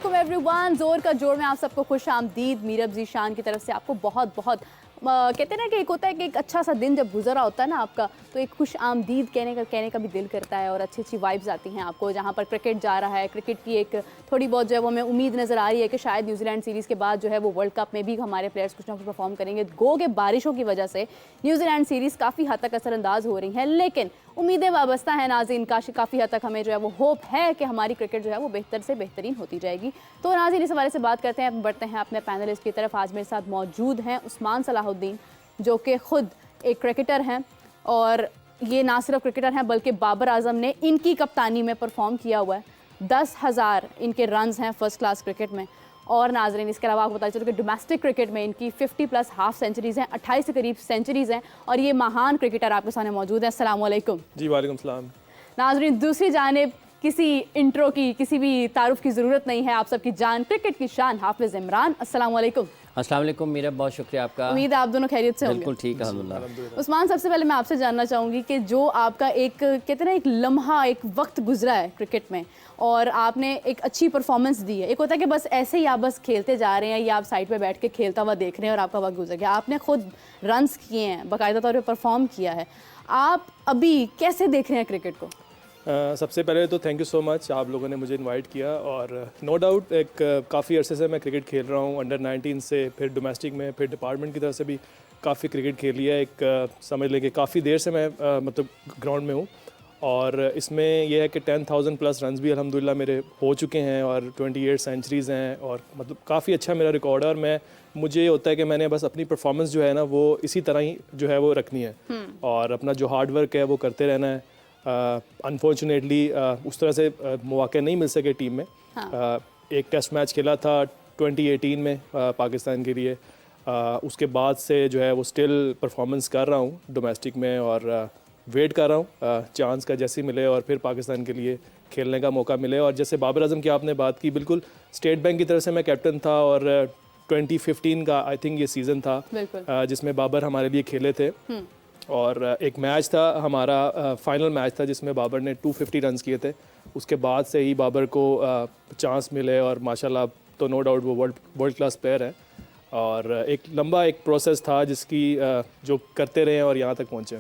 अस्सलामुअलैकुम एवरीवन। जोर का जोड़ में आप सबको खुश आमदीद। मीरब जीशान की तरफ से आपको बहुत बहुत कहते हैं ना कि एक होता है कि एक अच्छा सा दिन जब गुजरा होता है ना आपका, तो एक खुश आमदीद कहने का भी दिल करता है और अच्छी अच्छी वाइब्स आती हैं आपको। जहाँ पर क्रिकेट जा रहा है, क्रिकेट की एक थोड़ी बहुत जो है वो हमें उम्मीद नज़र आ रही है कि शायद न्यूजीलैंड सीरीज़ के बाद जो है वो वर्ल्ड कप में भी हमारे प्लेयर्स कुछ ना कुछ परफॉर्म करेंगे। गो के बारिशों की वजह से न्यूजीलैंड सीरीज़ काफ़ी हद तक असरअंदाज हो रही हैं, लेकिन उम्मीदें वाबस्ता हैं नाज़रीन। काफ़ी हद तक हमें जो है वो होप है कि हमारी क्रिकेट जो है वो बेहतर से बेहतरीन होती जाएगी। तो नाज़रीन इस हवाले से बात करते हैं, बढ़ते हैं अपने पैनलिस्ट की तरफ। आज मेरे साथ मौजूद हैं उस्मान सलाहुद्दीन, जो कि ख़ुद एक क्रिकेटर हैं और ये ना सिर्फ क्रिकेटर हैं बल्कि बाबर आजम ने इनकी कप्तानी में परफॉर्म किया हुआ है। 10,000 इनके रन्स हैं फर्स्ट क्लास क्रिकेट में। और नाजरीन इसके अलावा आपको पता चलो कि डोमेस्टिक क्रिकेट में इनकी 50+ हाफ सेंचुरीज़ हैं, 28 के करीब सेंचुरीज़ हैं। और ये महान क्रिकेटर आपके सामने मौजूद हैं। अस्सलाम वालेकुम। जी वालेकुम सलाम। नाजरीन दूसरी जानिब किसी इंट्रो की, किसी भी तारुफ की ज़रूरत नहीं है, आप सबकी जान क्रिकेट की शान हाफिज़ इमरान। अस्सलाम वालेकुम। अस्सलाम वालेकुम मीरा, बहुत शुक्रिया आपका। उम्मीद है आप दोनों खैरियत से होंगे। बिल्कुल ठीक है अल्हम्दुलिल्लाह। उस्मान, सबसे पहले मैं आपसे जानना चाहूँगी कि जो आपका एक कहते हैं ना एक लम्हा, एक वक्त गुजरा है क्रिकेट में और आपने एक अच्छी परफॉर्मेंस दी है। एक होता है कि बस ऐसे ही आप बस खेलते जा रहे हैं या आप साइड पे बैठ के खेलता हुआ देख रहे हैं और आपका वक्त गुजर गया। आपने खुद रन्स किए हैं, बाकायदा तौर पर परफॉर्म किया है। आप अभी कैसे देख रहे हैं क्रिकेट को? सबसे पहले तो थैंक यू सो मच, आप लोगों ने मुझे इनवाइट किया। और नो डाउट एक काफ़ी अरसे से मैं क्रिकेट खेल रहा हूँ, अंडर 19 से, फिर डोमेस्टिक में, फिर डिपार्टमेंट की तरफ से भी काफ़ी क्रिकेट खेल लिया। एक समझ लें कि काफ़ी देर से मैं मतलब ग्राउंड में हूँ। और इसमें यह है कि 10,000+ रन्स भी अल्हम्दुलिल्लाह मेरे हो चुके हैं और 28 सेंचुरीज़ हैं और मतलब काफ़ी अच्छा मेरा रिकॉर्ड है। और मुझे होता है कि मैंने बस अपनी परफॉर्मेंस जो है ना वो इसी तरह ही जो है वो रखनी है और अपना जो हार्ड वर्क है वो करते रहना है। अनफॉर्चुनेटली उस तरह से मौके नहीं मिल सके टीम में। एक टेस्ट मैच खेला था 2018 में पाकिस्तान के लिए। उसके बाद से जो है वो स्टिल परफॉर्मेंस कर रहा हूँ डोमेस्टिक में और वेट कर रहा हूँ चांस का जैसे मिले और फिर पाकिस्तान के लिए खेलने का मौका मिले। और जैसे बाबर आजम की आपने बात की, बिल्कुल स्टेट बैंक की तरफ से मैं कैप्टन था और 2015 का आई थिंक ये सीज़न था जिसमें बाबर हमारे लिए खेले थे। और एक मैच था हमारा, फाइनल मैच था जिसमें बाबर ने 250 रन्स किए थे। उसके बाद से ही बाबर को चांस मिले और माशाल्लाह तो नो डाउट वो वर्ल्ड क्लास प्लेयर है। और एक लंबा एक प्रोसेस था जिसकी जो करते रहे और यहाँ तक पहुँचे।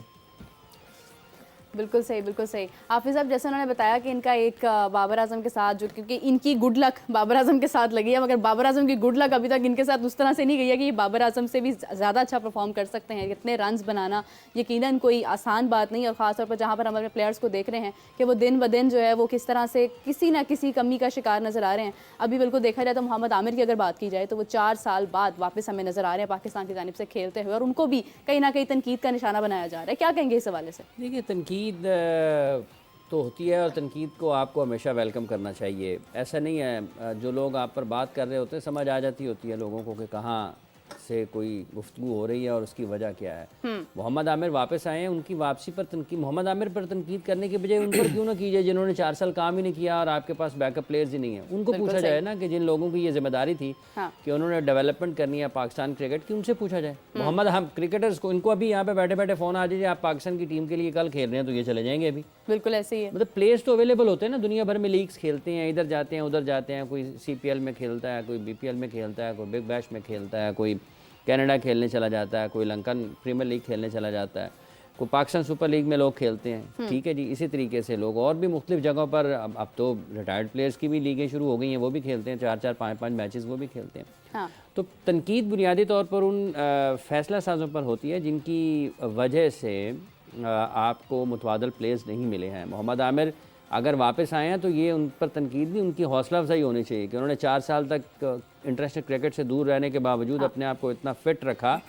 बिल्कुल सही, बिल्कुल सही। हाफिज़ साहब, जैसे उन्होंने बताया कि इनका एक बाबर आजम के साथ जो, क्योंकि इनकी गुड लक बाबर आजम के साथ लगी है, मगर बाबर आजम की गुड लक अभी तक इनके साथ उस तरह से नहीं गई है कि ये बाबर आजम से भी ज़्यादा अच्छा परफॉर्म कर सकते हैं। इतने रन्स बनाना यकीनन कोई आसान बात नहीं। और ख़ासतौर पर जहाँ पर हम अपने प्लेयर्स को देख रहे हैं कि वो दिन ब दिन जो है वो किस तरह से किसी ना किसी कमी का शिकार नज़र आ रहे हैं। अभी बिल्कुल देखा जाए तो मोहम्मद आमिर की अगर बात की जाए तो वो 4 साल बाद वापस हमें नज़र आ रहे हैं पाकिस्तान की जानिब से खेलते हुए और उनको भी कहीं ना कहीं तनकीद का निशाना बनाया जा रहा है। क्या कहेंगे इस हवाले से? देखिए, तनकीद तो होती है और तनकीद को आपको हमेशा वेलकम करना चाहिए। ऐसा नहीं है, जो लोग आप पर बात कर रहे होते हैं समझ आ जाती होती है लोगों को कि कहाँ से कोई गुफ्तगू हो रही है और उसकी वजह क्या है। मोहम्मद आमिर वापस आए हैं, उनकी वापसी पर तनकीद, मोहम्मद आमिर पर तनकीद करने के बजाय उन पर क्यों ना कीजिए जिन्होंने 4 साल काम ही नहीं किया और आपके पास बैकअप प्लेयर्स ही नहीं है। उनको पूछा जाए ना कि जिन लोगों की ये जिम्मेदारी थी कि उन्होंने डेवलपमेंट करनी है पाकिस्तान क्रिकेट की, उनसे पूछा जाए। मोहम्मद, हम क्रिकेटर्स को, इनको अभी यहाँ पे बैठे बैठे फ़ोन आ जाइए आप पाकिस्तान की टीम के लिए कल खेल रहे हैं तो ये चले जाएंगे अभी। बिल्कुल ऐसे ही है। मतलब प्लेयर्स तो अवेलेबल होते हैं ना, दुनिया भर में लीग्स खेलते हैं, इधर जाते हैं उधर जाते हैं, कोई CPL में खेलता है, कोई BPL में खेलता है, कोई बिग बैश में खेलता है, कोई कनाडा खेलने चला जाता है, कोई लंकन प्रीमियर लीग खेलने चला जाता है, कोई पाकिस्तान सुपर लीग में लोग खेलते हैं। ठीक है जी, इसी तरीके से लोग और भी मुख्तलिफ जगहों पर, अब तो रिटायर्ड प्लेयर्स की भी लीगें शुरू हो गई हैं, वो भी खेलते हैं, 4-4 5-5 मैचेस वो भी खेलते हैं। हाँ। तो तनकीद बुनियादी तौर पर उन फैसला साजों पर होती है जिनकी वजह से आपको मुतवादल प्लेयर्स नहीं मिले हैं। मोहम्मद आमिर अगर वापस आए हैं तो ये उन पर तनकीद नहीं, उनकी हौसला अफजाई होनी चाहिए कि उन्होंने 4 साल तक इंटरनेशनल क्रिकेट से दूर रहने के बावजूद अपने आप को इतना फिट रखा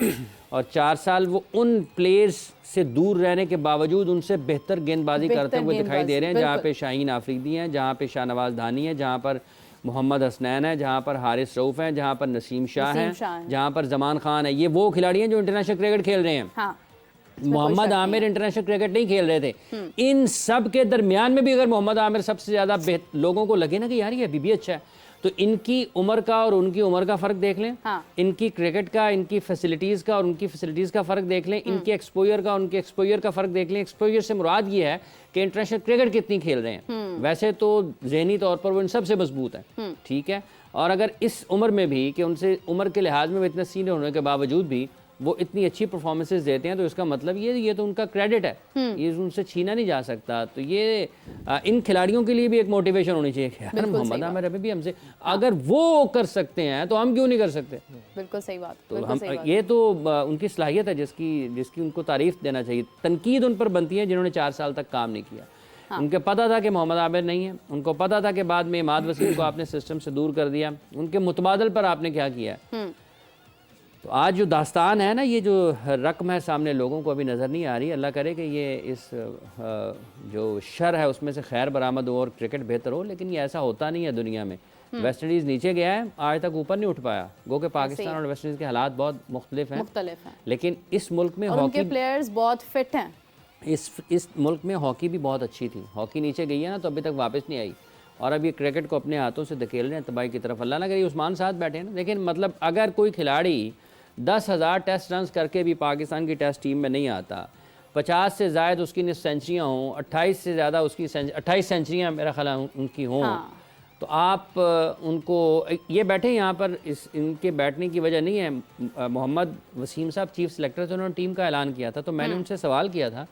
और 4 साल वो उन प्लेयर्स से दूर रहने के बावजूद उनसे बेहतर गेंदबाजी करते हुए दिखाई दे रहे हैं। जहाँ पे शाहीन आफरीदी हैं, जहाँ पे शाहनवाज धानी है, जहाँ पर मोहम्मद हसनैन है, जहाँ पर हारिस रऊफ़ हैं, जहाँ पर नसीम शाह हैं, जहाँ पर जमान खान है। ये वो खिलाड़ी हैं जो इंटरनेशनल क्रिकेट खेल रहे हैं। मोहम्मद आमिर इंटरनेशनल क्रिकेट नहीं खेल रहे थे। इन सब के दरमियान में भी अगर मोहम्मद आमिर सबसे ज़्यादा लोगों को लगे ना कि यार ये अभी भी अच्छा है, तो इनकी उम्र का और उनकी उम्र का फ़र्क देख लें, हाँ। इनकी क्रिकेट का, इनकी फैसिलिटीज़ का और उनकी फैसिलिटीज़ का फ़र्क देख लें, इनके एक्सपोजर का, उनके एक्सपोजर का फ़र्क देख लें। एक्सपोजर से मुराद ये है कि इंटरनेशनल क्रिकेट कितनी खेल रहे हैं। वैसे तो ज़हनी तौर पर वो इन सबसे मजबूत है, ठीक है। और अगर इस उम्र में भी कि उनसे उम्र के लिहाज में इतने सीनियर होने के बावजूद भी वो इतनी अच्छी परफॉर्मेंसेस देते हैं, तो इसका मतलब ये तो उनका क्रेडिट है, ये उनसे छीना नहीं जा सकता। तो ये इन खिलाड़ियों के लिए भी एक मोटिवेशन होनी चाहिए कि यार मोहम्मद आमिर अभी भी हमसे, अगर वो कर सकते हैं तो हम क्यों नहीं कर सकते। बिल्कुल सही बात, तो बिल्कुल हम सही बात। ये तो उनकी सलाहियत है जिसकी उनको तारीफ देना चाहिए। तनकीद उन पर बनती है जिन्होंने 4 साल तक काम नहीं किया। उनके पता था कि मोहम्मद आमिर नहीं है, उनको पता था कि बाद में इमाद वसीम को आपने सिस्टम से दूर कर दिया, उनके मुतबादल पर आपने क्या किया। तो आज जो दास्तान है ना, ये जो रकम है सामने लोगों को अभी नज़र नहीं आ रही। अल्लाह करे कि ये इस जो शर है उसमें से खैर बरामद हो और क्रिकेट बेहतर हो, लेकिन ये ऐसा होता नहीं है दुनिया में। वेस्ट इंडीज़ नीचे गया है, आज तक ऊपर नहीं उठ पाया। गो के पाकिस्तान और वेस्ट इंडीज़ के हालात बहुत मुख्तलिफ हैं, लेकिन इस मुल्क में हॉकी, उनके प्लेयर्स बहुत फिट हैं। इस मुल्क में हॉकी भी बहुत अच्छी थी। हॉकी नीचे गई है ना, तो अभी तक वापस नहीं आई, और अब ये क्रिकेट को अपने हाथों से धकेल रहे हैं तबाही की तरफ। अल्लाह ना करे उस्मान साथ बैठे हैं ना। लेकिन मतलब अगर कोई खिलाड़ी 10,000 टेस्ट रन करके भी पाकिस्तान की टेस्ट टीम में नहीं आता, 50 से ज़ायद उसकी सेंचुरियाँ हों, 28 से ज़्यादा उसकी 28 सेंचुरियाँ मेरा ख्याल उनकी हों, हाँ। तो आप उनको ये बैठे यहाँ पर इनके बैठने की वजह नहीं है। मोहम्मद वसीम साहब चीफ सेलेक्टर थे, उन्होंने टीम का ऐलान किया था, तो मैंने उनसे सवाल किया था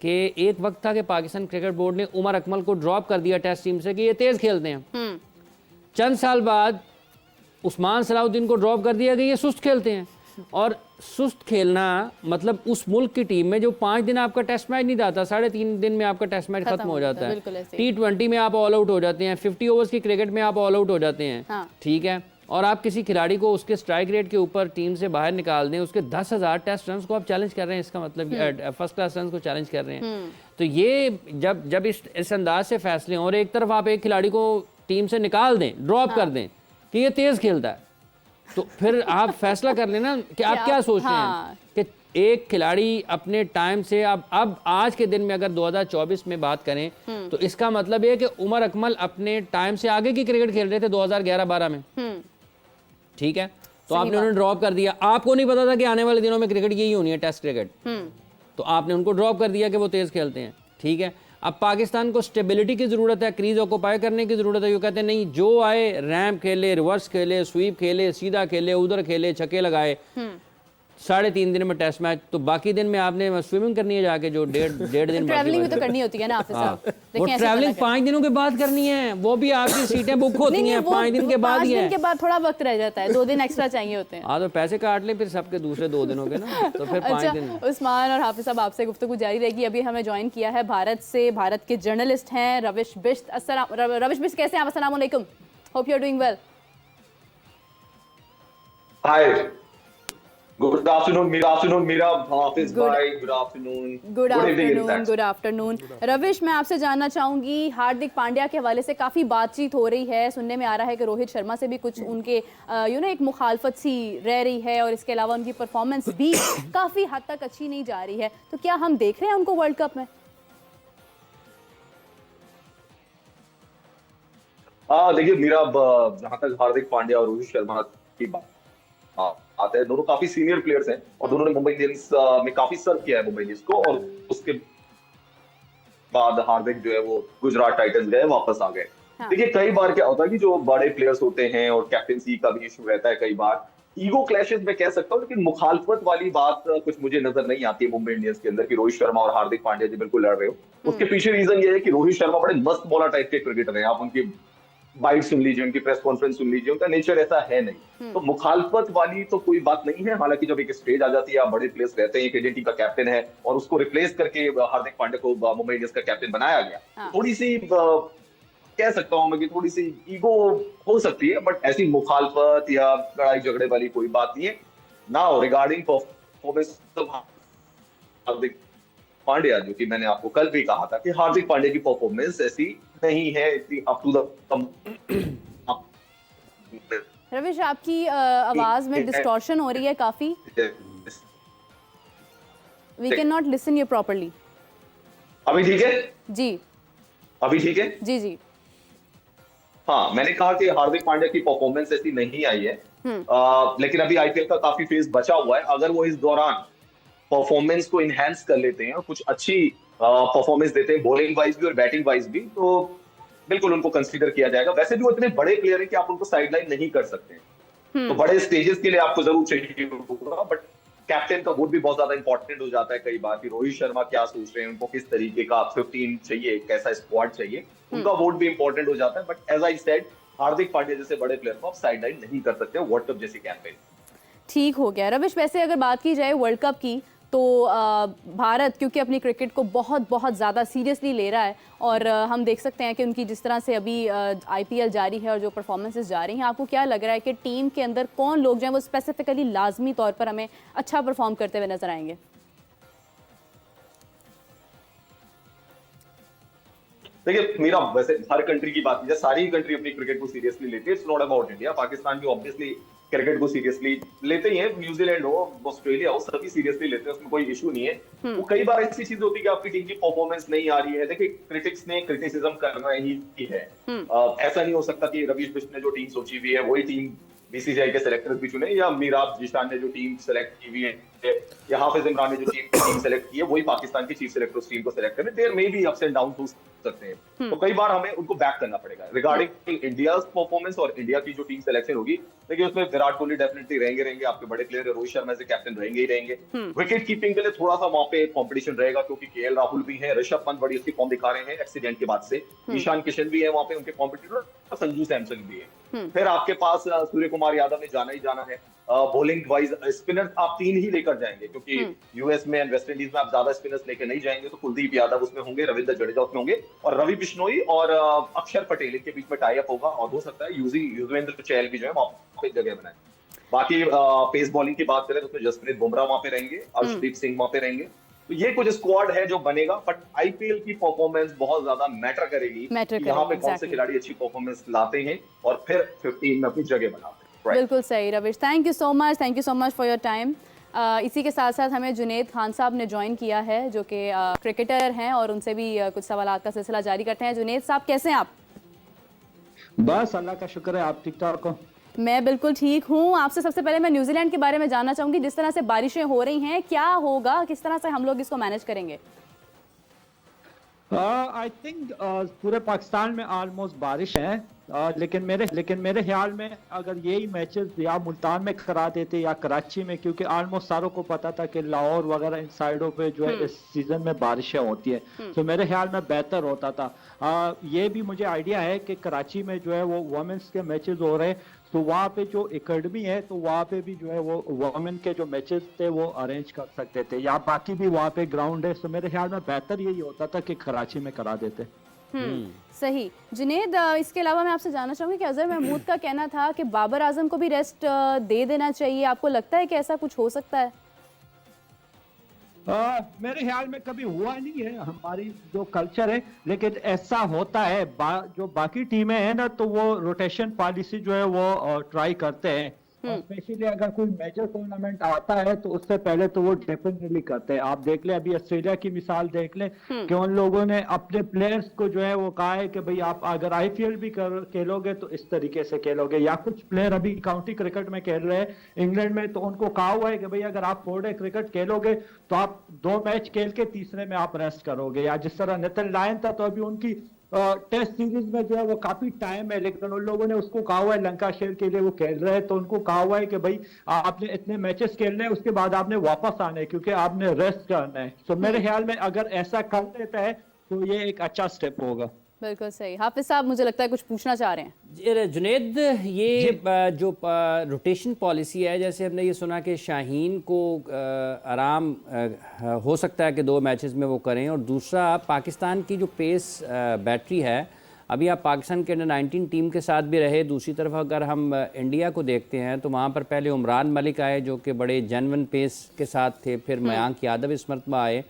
कि एक वक्त था कि पाकिस्तान क्रिकेट बोर्ड ने उमर अकमल को ड्रॉप कर दिया टेस्ट टीम से कि ये तेज़ खेलते हैं। चंद साल बाद उस्मान सलाहुद्दीन को ड्रॉप कर दिया कि ये सुस्त खेलते हैं। और सुस्त खेलना मतलब उस मुल्क की टीम में जो 5 दिन आपका टेस्ट मैच नहीं जाता, 3.5 दिन में आपका टेस्ट मैच खत्म हो जाता है, T20 में आप ऑल आउट हो जाते हैं, 50 ओवर्स की क्रिकेट में आप ऑल आउट हो जाते हैं, हाँ। ठीक है। और आप किसी खिलाड़ी को उसके स्ट्राइक रेट के ऊपर टीम से बाहर निकाल दें, उसके 10,000 टेस्ट रन को आप चैलेंज कर रहे हैं, इसका मतलब फर्स्ट क्लास रन को चैलेंज कर रहे हैं। तो ये जब इस अंदाज से फैसले हों और एक तरफ आप एक खिलाड़ी को टीम से निकाल दें, ड्रॉप कर दें कि ये तेज़ खेलता है, तो फिर आप फैसला कर लेना कि आप क्या सोच रहे हैं कि एक खिलाड़ी अपने टाइम से अब आज के दिन में अगर 2024 में बात करें तो इसका मतलब ये कि उमर अकमल अपने टाइम से आगे की क्रिकेट खेल रहे थे 2011-12 में, ठीक है। तो आपने उन्हें ड्रॉप कर दिया, आपको नहीं पता था कि आने वाले दिनों में क्रिकेट यही होनी है, टेस्ट क्रिकेट, तो आपने उनको ड्रॉप कर दिया कि वो तेज़ खेलते हैं, ठीक है। अब पाकिस्तान को स्टेबिलिटी की ज़रूरत है, क्रीज ऑक्यूपाई करने की ज़रूरत है। ये कहते हैं नहीं, जो आए रैम्प खेले, रिवर्स खेले, स्वीप खेले, सीधा खेले, उधर खेले, छक्के लगाए, 3.5 दिन में टेस्ट मैच, तो बाकी दिन में आपने स्विमिंग करनी है जाके, जो डेढ़ दिन ट्रैवलिंग भी तो करनी होती है ना हाफिज साहब। वो ट्रैवलिंग 5 दिनों के बाद करनी है, वो भी आपकी सीटें बुक होती हैं 5 दिन के बाद ही है। 5 दिन के बाद थोड़ा वक्त रह जाता है, 2 दिन एक्स्ट्रा चाहिए होते हैं। हाँ, तो पैसे काट लें फिर सबके दूसरे 2 दिनों के ना, तो फिर 5 दिन। उस्मान और हाफिज साहब, आपसे गुफ्तगू जारी रहेगी। अभी हमें ज्वाइन किया है भारत से, भारत के जर्नलिस्ट हैं रविश बिश्त। रविश बिश्त, कैसे हैं आप? अस्सलाम वालेकुम, hope you are doing well. Hi, good afternoon Meera, Hafiz भाई, गुड आफ्टरनून। रविश, मैं आपसे जानना चाहूंगी, हार्दिक पांड्या के हवाले से काफ़ी बातचीत हो रही है, सुनने में आ रहा है कि रोहित शर्मा से भी कुछ उनके एक मुखालफत सी रह रही है, और इसके अलावा उनकी परफॉर्मेंस भी काफ़ी हद तक अच्छी नहीं जा रही है, तो क्या हम देख रहे हैं उनको वर्ल्ड कप में? देखिए मीरा, जहां तक हार्दिक पांड्या और रोहित शर्मा की बात आते हैं, दोनों काफी सीनियर प्लेयर्स हैं और दोनों ने मुंबई इंडियंस में काफी सर्व किया है मुंबई इंडियंस को, और उसके बाद हार्दिक जो है वो गुजरात टाइटंस गए, वापस आ गए। देखिए, कई बार क्या होता है कि जो बड़े प्लेयर्स होते हैं, और कैप्टेंसी का भी इशू रहता है, कई बार ईगो क्लैशेस में कह सकता हूँ, लेकिन मुखालफत वाली बात कुछ मुझे नजर नहीं आती है मुंबई इंडियंस के अंदर कि रोहित शर्मा और हार्दिक पांड्या जी बिल्कुल लड़ रहे हो। उसके पीछे रीजन ये है कि रोहित शर्मा बड़े मस्त बॉलर टाइप के क्रिकेटर हैं, आप उनकी बाइट सुन लीजिए, उनकी प्रेस कॉन्फ्रेंस सुन लीजिए, उनका नेचर ऐसा है नहीं। तो मुखालफत वाली तो कोई बात नहीं है। हालांकि जब एक स्टेज आ जाती है, आप बड़े प्लेयर्स रहते हैं, एक इंडियन टीम का कैप्टन है और उसको रिप्लेस करके हार्दिक पांड्या को मुंबई इंडियंस का कैप्टन बनाया गया, थोड़ी सी कह सकता हूं मैं कि थोड़ी सी ईगो हो सकती है, बट ऐसी मुखालफत या लड़ाई झगड़े वाली कोई बात नहीं है। Now regarding performance of Hardik Pandya, जो कि मैंने आपको कल भी कहा था कि हार्दिक पांड्या की परफॉर्मेंस ऐसी नहीं है, इतनी अप टू द। रविश, आपकी आवाज में डिस्टॉर्शन हो रही है काफी, we can not listen you properly. अभी ठीक है जी? अभी ठीक है जी जी। हाँ, मैंने कहा कि हार्दिक पांड्या की परफॉर्मेंस ऐसी नहीं आई है, लेकिन अभी आईपीएल का काफी फेज बचा हुआ है। अगर वो इस दौरान परफॉर्मेंस को इनहेंस कर लेते हैं और कुछ अच्छी परफॉर्मेंस देते हैं बॉलिंग वाइज भी और बैटिंग वाइज भी, तो बिल्कुल उनको कंसीडर किया जाएगा। वैसे भी वो इतने बड़े प्लेयर हैं कि आप उनको साइडलाइन नहीं कर सकते हैं, तो बड़े स्टेजेस के लिए आपको जरूर चाहिए होगा, बट कैप्टन का वोट भी बहुत ज्यादा इंपॉर्टेंट हो जाता है कई बार कि रोहित शर्मा क्या सोच रहे हैं, उनको किस तरीके का 15 चाहिए, कैसा स्क्वाड चाहिए, उनका वोट भी इंपॉर्टेंट हो जाता है। But as I said, Hardik Pandya जैसे बड़े प्लेयर को आप साइडलाइन नहीं कर सकते वर्ल्ड कप जैसी कैंपेन। ठीक हो गया रविश। वैसे अगर बात की जाए वर्ल्ड कप की तो भारत क्योंकि अपनी क्रिकेट को बहुत बहुत ज़्यादा सीरियसली ले रहा है और हम देख सकते हैं कि उनकी जिस तरह से अभी आईपीएल जारी है और जो परफॉर्मेंसेस जा रही हैं, आपको क्या लग रहा है कि टीम के अंदर कौन लोग जो हैं वो स्पेसिफिकली लाजमी तौर पर हमें अच्छा परफॉर्म करते हुए नजर आएंगे? देखिए मीरा, वैसे हर कंट्री की बात की जाए, सारी कंट्री अपनी क्रिकेट को सीरियसली लेती है। It's not about India, Pakistan भी ऑब्वियसली क्रिकेट को सीरियसली लेते ही है, न्यूजीलैंड हो, ऑस्ट्रेलिया हो, सभी सीरियसली लेते हैं, उसमें कोई इशू नहीं है। वो कई बार ऐसी चीज होती है कि आपकी टीम की परफॉर्मेंस नहीं आ रही है। देखिए क्रिटिक्स ने क्रिटिसिज्म करना ही है, ऐसा नहीं हो सकता कि रवीश बिश्ट ने जो टीम सोची हुई है वही टीम बीसीसीआई के सेलेक्टर्स भी चुने, या मीराब जीशान ने जो टीम सेलेक्ट की हुई है, या हाफिज इमरान ने जो टीम सेलेक्ट की है वही पाकिस्तान की चीफ सेलेक्टर उस टीम को सेलेक्ट करें। There may be ups and down हो सकते हैं, तो कई बार हमें उनको बैक करना पड़ेगा रिगार्डिंग इंडिया परफॉर्मेंस और इंडिया की जो टीम सिलेक्शन होगी। देखिए उसमें विराट कोहली डेफिनेटली रहेंगे, आपके बड़े प्लेयर रोहित शर्मा से कैप्टन रहेंगे ही रहेंगे। विकेट कीपिंग के लिए थोड़ा सा वहां पे कॉम्पिटिशन रहेगा, क्योंकि केएल राहुल भी है, ऋषभ पंत बड़ी अच्छी फॉर्म दिखा रहे हैं एक्सीडेंट के बाद से, ईशान किशन भी है वहां पे उनके कॉम्पिटिटर, संजू सैमसन भी है। फिर आपके पास सूर्य कुमार यादव ने जाना ही जाना है। बॉलिंग वाइज स्पिनर आप 3 ही लेकर जाएंगे, क्योंकि यूएस में एंड वेस्ट इंडीज में आप ज्यादा स्पिनर्स लेकर नहीं जाएंगे, तो कुलदीप यादव उसमें होंगे, रविंद्र जडेजा उसमें होंगे, और रवि बिश्नोई और अक्षर पटेल इनके बीच में टाई अप होगा, और हो सकता है युजवेंद्र चहल भी जो है वहां पे जगह बनाए। बाकी पेस बॉलिंग की बात करें तो उसमें जसप्रीत बुमराह वहां पे रहेंगे, अर्शदीप सिंह वहां पे रहेंगे। तो ये कुछ स्क्वाड है जो बनेगा, बट आईपीएल की परफॉर्मेंस बहुत ज्यादा मैटर करेगी कि यहाँ पे कौन से खिलाड़ी अच्छी परफॉर्मेंस लाते हैं और फिर 15 में अपनी जगह बनाते हैं। बिल्कुल सही Ravish, thank you so much for your time. इसी के साथ साथ हमें जुनेद खान साहब ने ज्वाइन किया है जो कि क्रिकेटर हैं और उनसे भी कुछ सवालात का सिलसिला जारी करते हैं। जुनेद साहब कैसे हैं आप? बस अल्लाह का शुक्र है, आप ठीक ठाक हो? मैं बिल्कुल ठीक हूँ। आपसे सबसे पहले मैं न्यूजीलैंड के बारे में जानना चाहूँगी, जिस तरह से बारिशें हो रही हैं क्या होगा, किस तरह से हम लोग इसको मैनेज करेंगे? आई थिंक पूरे पाकिस्तान में ऑलमोस्ट बारिश है, लेकिन मेरे ख्याल में अगर यही मैचेस या मुल्तान में करा देते या कराची में, क्योंकि ऑलमोस्ट सारों को पता था कि लाहौर वगैरह इन साइडों पे जो है इस सीजन में बारिशें होती है, तो मेरे ख्याल में बेहतर होता था। ये भी मुझे आइडिया है कि कराची में जो है वो वुमेन्स के मैचेस हो रहे हैं, तो वहाँ पे जो एकेडमी है तो वहाँ पे भी जो है वो वुमेन के जो मैचेस थे वो अरेंज कर सकते थे, या बाकी भी वहाँ पे ग्राउंड है, तो मेरे ख्याल में बेहतर यही होता था कि कराची में करा देते। सही। जुनेद, इसके अलावा मैं आपसे जानना चाहूंगी कि अजहर महमूद का कहना था कि बाबर आजम को भी रेस्ट दे देना चाहिए, आपको लगता है कि ऐसा कुछ हो सकता है? मेरे ख्याल में कभी हुआ नहीं है, हमारी जो कल्चर है, लेकिन ऐसा होता है जो बाकी टीमें हैं ना, तो वो रोटेशन पॉलिसी जो है वो ट्राई करते हैं, स्पेशली अगर कोई मेजर टूर्नामेंट आता है तो उससे पहले तो वो डेफिनेटली करते हैं। आप देख ले, अभी ऑस्ट्रेलिया की मिसाल देख ले कि उन लोगों ने अपने प्लेयर्स को जो है वो कहा है कि भाई आप अगर आईपीएल भी खेलोगे तो इस तरीके से खेलोगे, या कुछ प्लेयर अभी काउंटी क्रिकेट में खेल रहे हैं इंग्लैंड में, तो उनको कहा हुआ है कि भाई अगर आप 4 डे क्रिकेट खेलोगे तो आप 2 मैच खेल के तीसरे में आप रेस्ट करोगे, या जिस तरह नितिन लायन था तो अभी उनकी टेस्ट सीरीज में जो है वो काफी टाइम है, लेकिन उन लोगों ने उसको कहा हुआ है, लंकाशेयर के लिए वो खेल रहे हैं, तो उनको कहा हुआ है कि भाई आपने इतने मैचेस खेलने हैं, उसके बाद आपने वापस आना है क्योंकि आपने रेस्ट करना है। तो मेरे ख्याल में अगर ऐसा कर देता है तो ये एक अच्छा स्टेप होगा। बिल्कुल सही। हाफिज साहब मुझे लगता है कुछ पूछना चाह रहे हैं। जुनेद, ये जो रोटेशन पॉलिसी है, जैसे हमने ये सुना कि शाहीन को आराम हो सकता है कि 2 मैचेस में वो करें, और दूसरा पाकिस्तान की जो पेस बैटरी है, अभी आप पाकिस्तान के अंडर-19 टीम के साथ भी रहे, दूसरी तरफ अगर हम इंडिया को देखते हैं तो वहाँ पर पहले उमरान मलिक आए जो कि बड़े जेन्युइन पेस के साथ थे, फिर मयांक यादव इस मरतबा आए,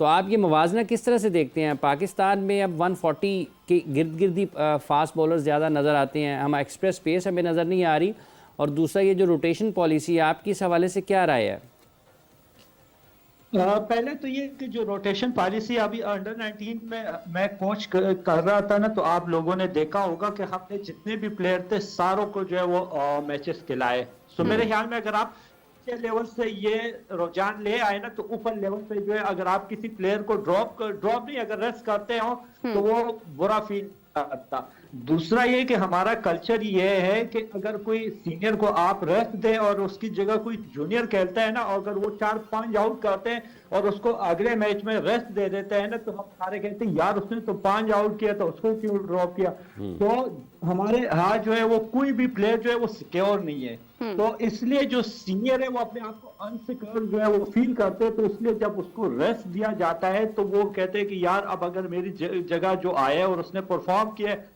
तो आप ये मुवाजना किस तरह से देखते हैं? पाकिस्तान में अब 140 के गिर्द गिर्द ही फास्ट बॉलर ज़्यादा नज़र आते हैं, हम एक्सप्रेस पेस हमें नज़र नहीं आ रही, और दूसरा ये जो रोटेशन पॉलिसी है, आपकी इस हवाले से क्या राय है? पहले तो ये कि जो रोटेशन पॉलिसी अभी अंडर 19 में मैं कोच कर रहा था ना, तो आप लोगों ने देखा होगा कि हमने जितने भी प्लेयर थे सारों को जो है वो मैचेस खिलाए। सो मेरे ख्याल में अगर आप लेवल से ये रुझान ले आए ना, तो ऊपर लेवल पे जो है अगर आप किसी प्लेयर को ड्रॉप नहीं, अगर रेस्ट करते हो तो वो बुरा फील करता। दूसरा ये कि हमारा कल्चर ये है कि अगर कोई सीनियर को आप रेस्ट दें और उसकी जगह कोई जूनियर खेलता है ना, अगर वो 4-5 आउट करते हैं और उसको अगले मैच में रेस्ट दे देते हैं ना, तो हम सारे कहते हैं यार उसने तो 5 आउट किया, तो उसको क्यों ड्रॉप किया। तो हमारे यहाँ जो है वो कोई भी प्लेयर जो है वो सिक्योर नहीं है। तो इसलिए जो सीनियर है वो अपने आप को अनसिक्योर जो है वो फील करते हैं, तो इसलिए जब उसको रेस्ट दिया जाता है तो वो कहते हैं कि यार अब अगर मेरी जगह जो आया है और उसने परफॉर्म किया है।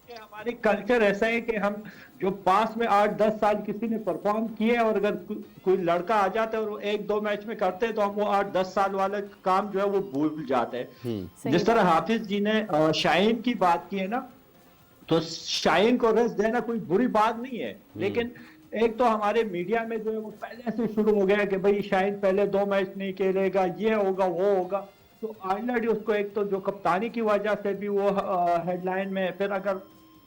हमारी कल्चर ऐसा है कि हम जो पास में 8-10 साल किसी ने परफॉर्म किए और अगर कोई लड़का आ जाता है और वो 1-2 मैच में करते हैं, तो हम वो 8-10 साल वाला काम जो है वो भूल जाते हैं। जिस तरह हाफिज जी ने शाहीन की बात की है ना, तो शाहीन को रेस्ट देना कोई बुरी बात नहीं है, लेकिन एक तो हमारे मीडिया में जो है वो पहले से शुरू हो गया कि भाई शाहीन पहले 2 मैच नहीं खेलेगा, ये होगा वो होगा। तो ऑलरेडी उसको एक तो जो कप्तानी की वजह से भी वो हेडलाइन में, फिर अगर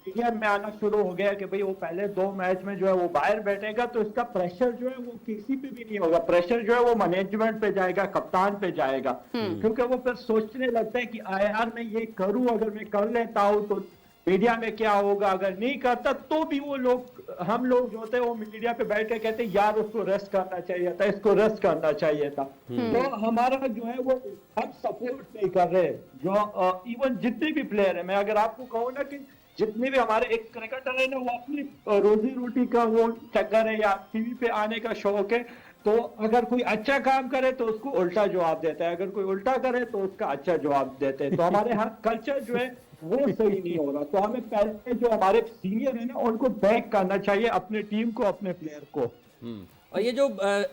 मीडिया में आना शुरू हो गया कि भाई वो पहले 2 मैच में जो है वो बाहर बैठेगा, तो इसका प्रेशर जो है वो किसी पे भी नहीं होगा। प्रेशर जो है वो मैनेजमेंट पे जाएगा, कप्तान पे जाएगा, क्योंकि वो फिर सोचने लगता है कि यार मैं ये करूं, अगर मैं कर लेता हूं तो मीडिया में क्या होगा, अगर नहीं करता तो भी वो लोग, हम लोग जो होते हैं वो मीडिया पे बैठ के कहते हैं यार उसको रेस्ट करना चाहिए था, इसको रेस्ट करना चाहिए था। तो हमारा जो है वो हम सपोर्ट नहीं कर रहे। जो इवन जितने भी प्लेयर है, मैं अगर आपको कहूँ ना कि जितने भी हमारे एक क्रिकेटर है ना, वो अपनी रोजी रोटी का वो चक्कर है या टीवी पे आने का शौक है, तो अगर कोई अच्छा काम करे तो उसको उल्टा जवाब देता है, अगर कोई उल्टा करे तो उसका अच्छा जवाब देते हैं। तो हमारे यहाँ कल्चर जो है वो सही नहीं हो रहा। तो हमें पहले जो हमारे सीनियर है ना उनको बैक करना चाहिए, अपने टीम को, अपने प्लेयर को। और ये जो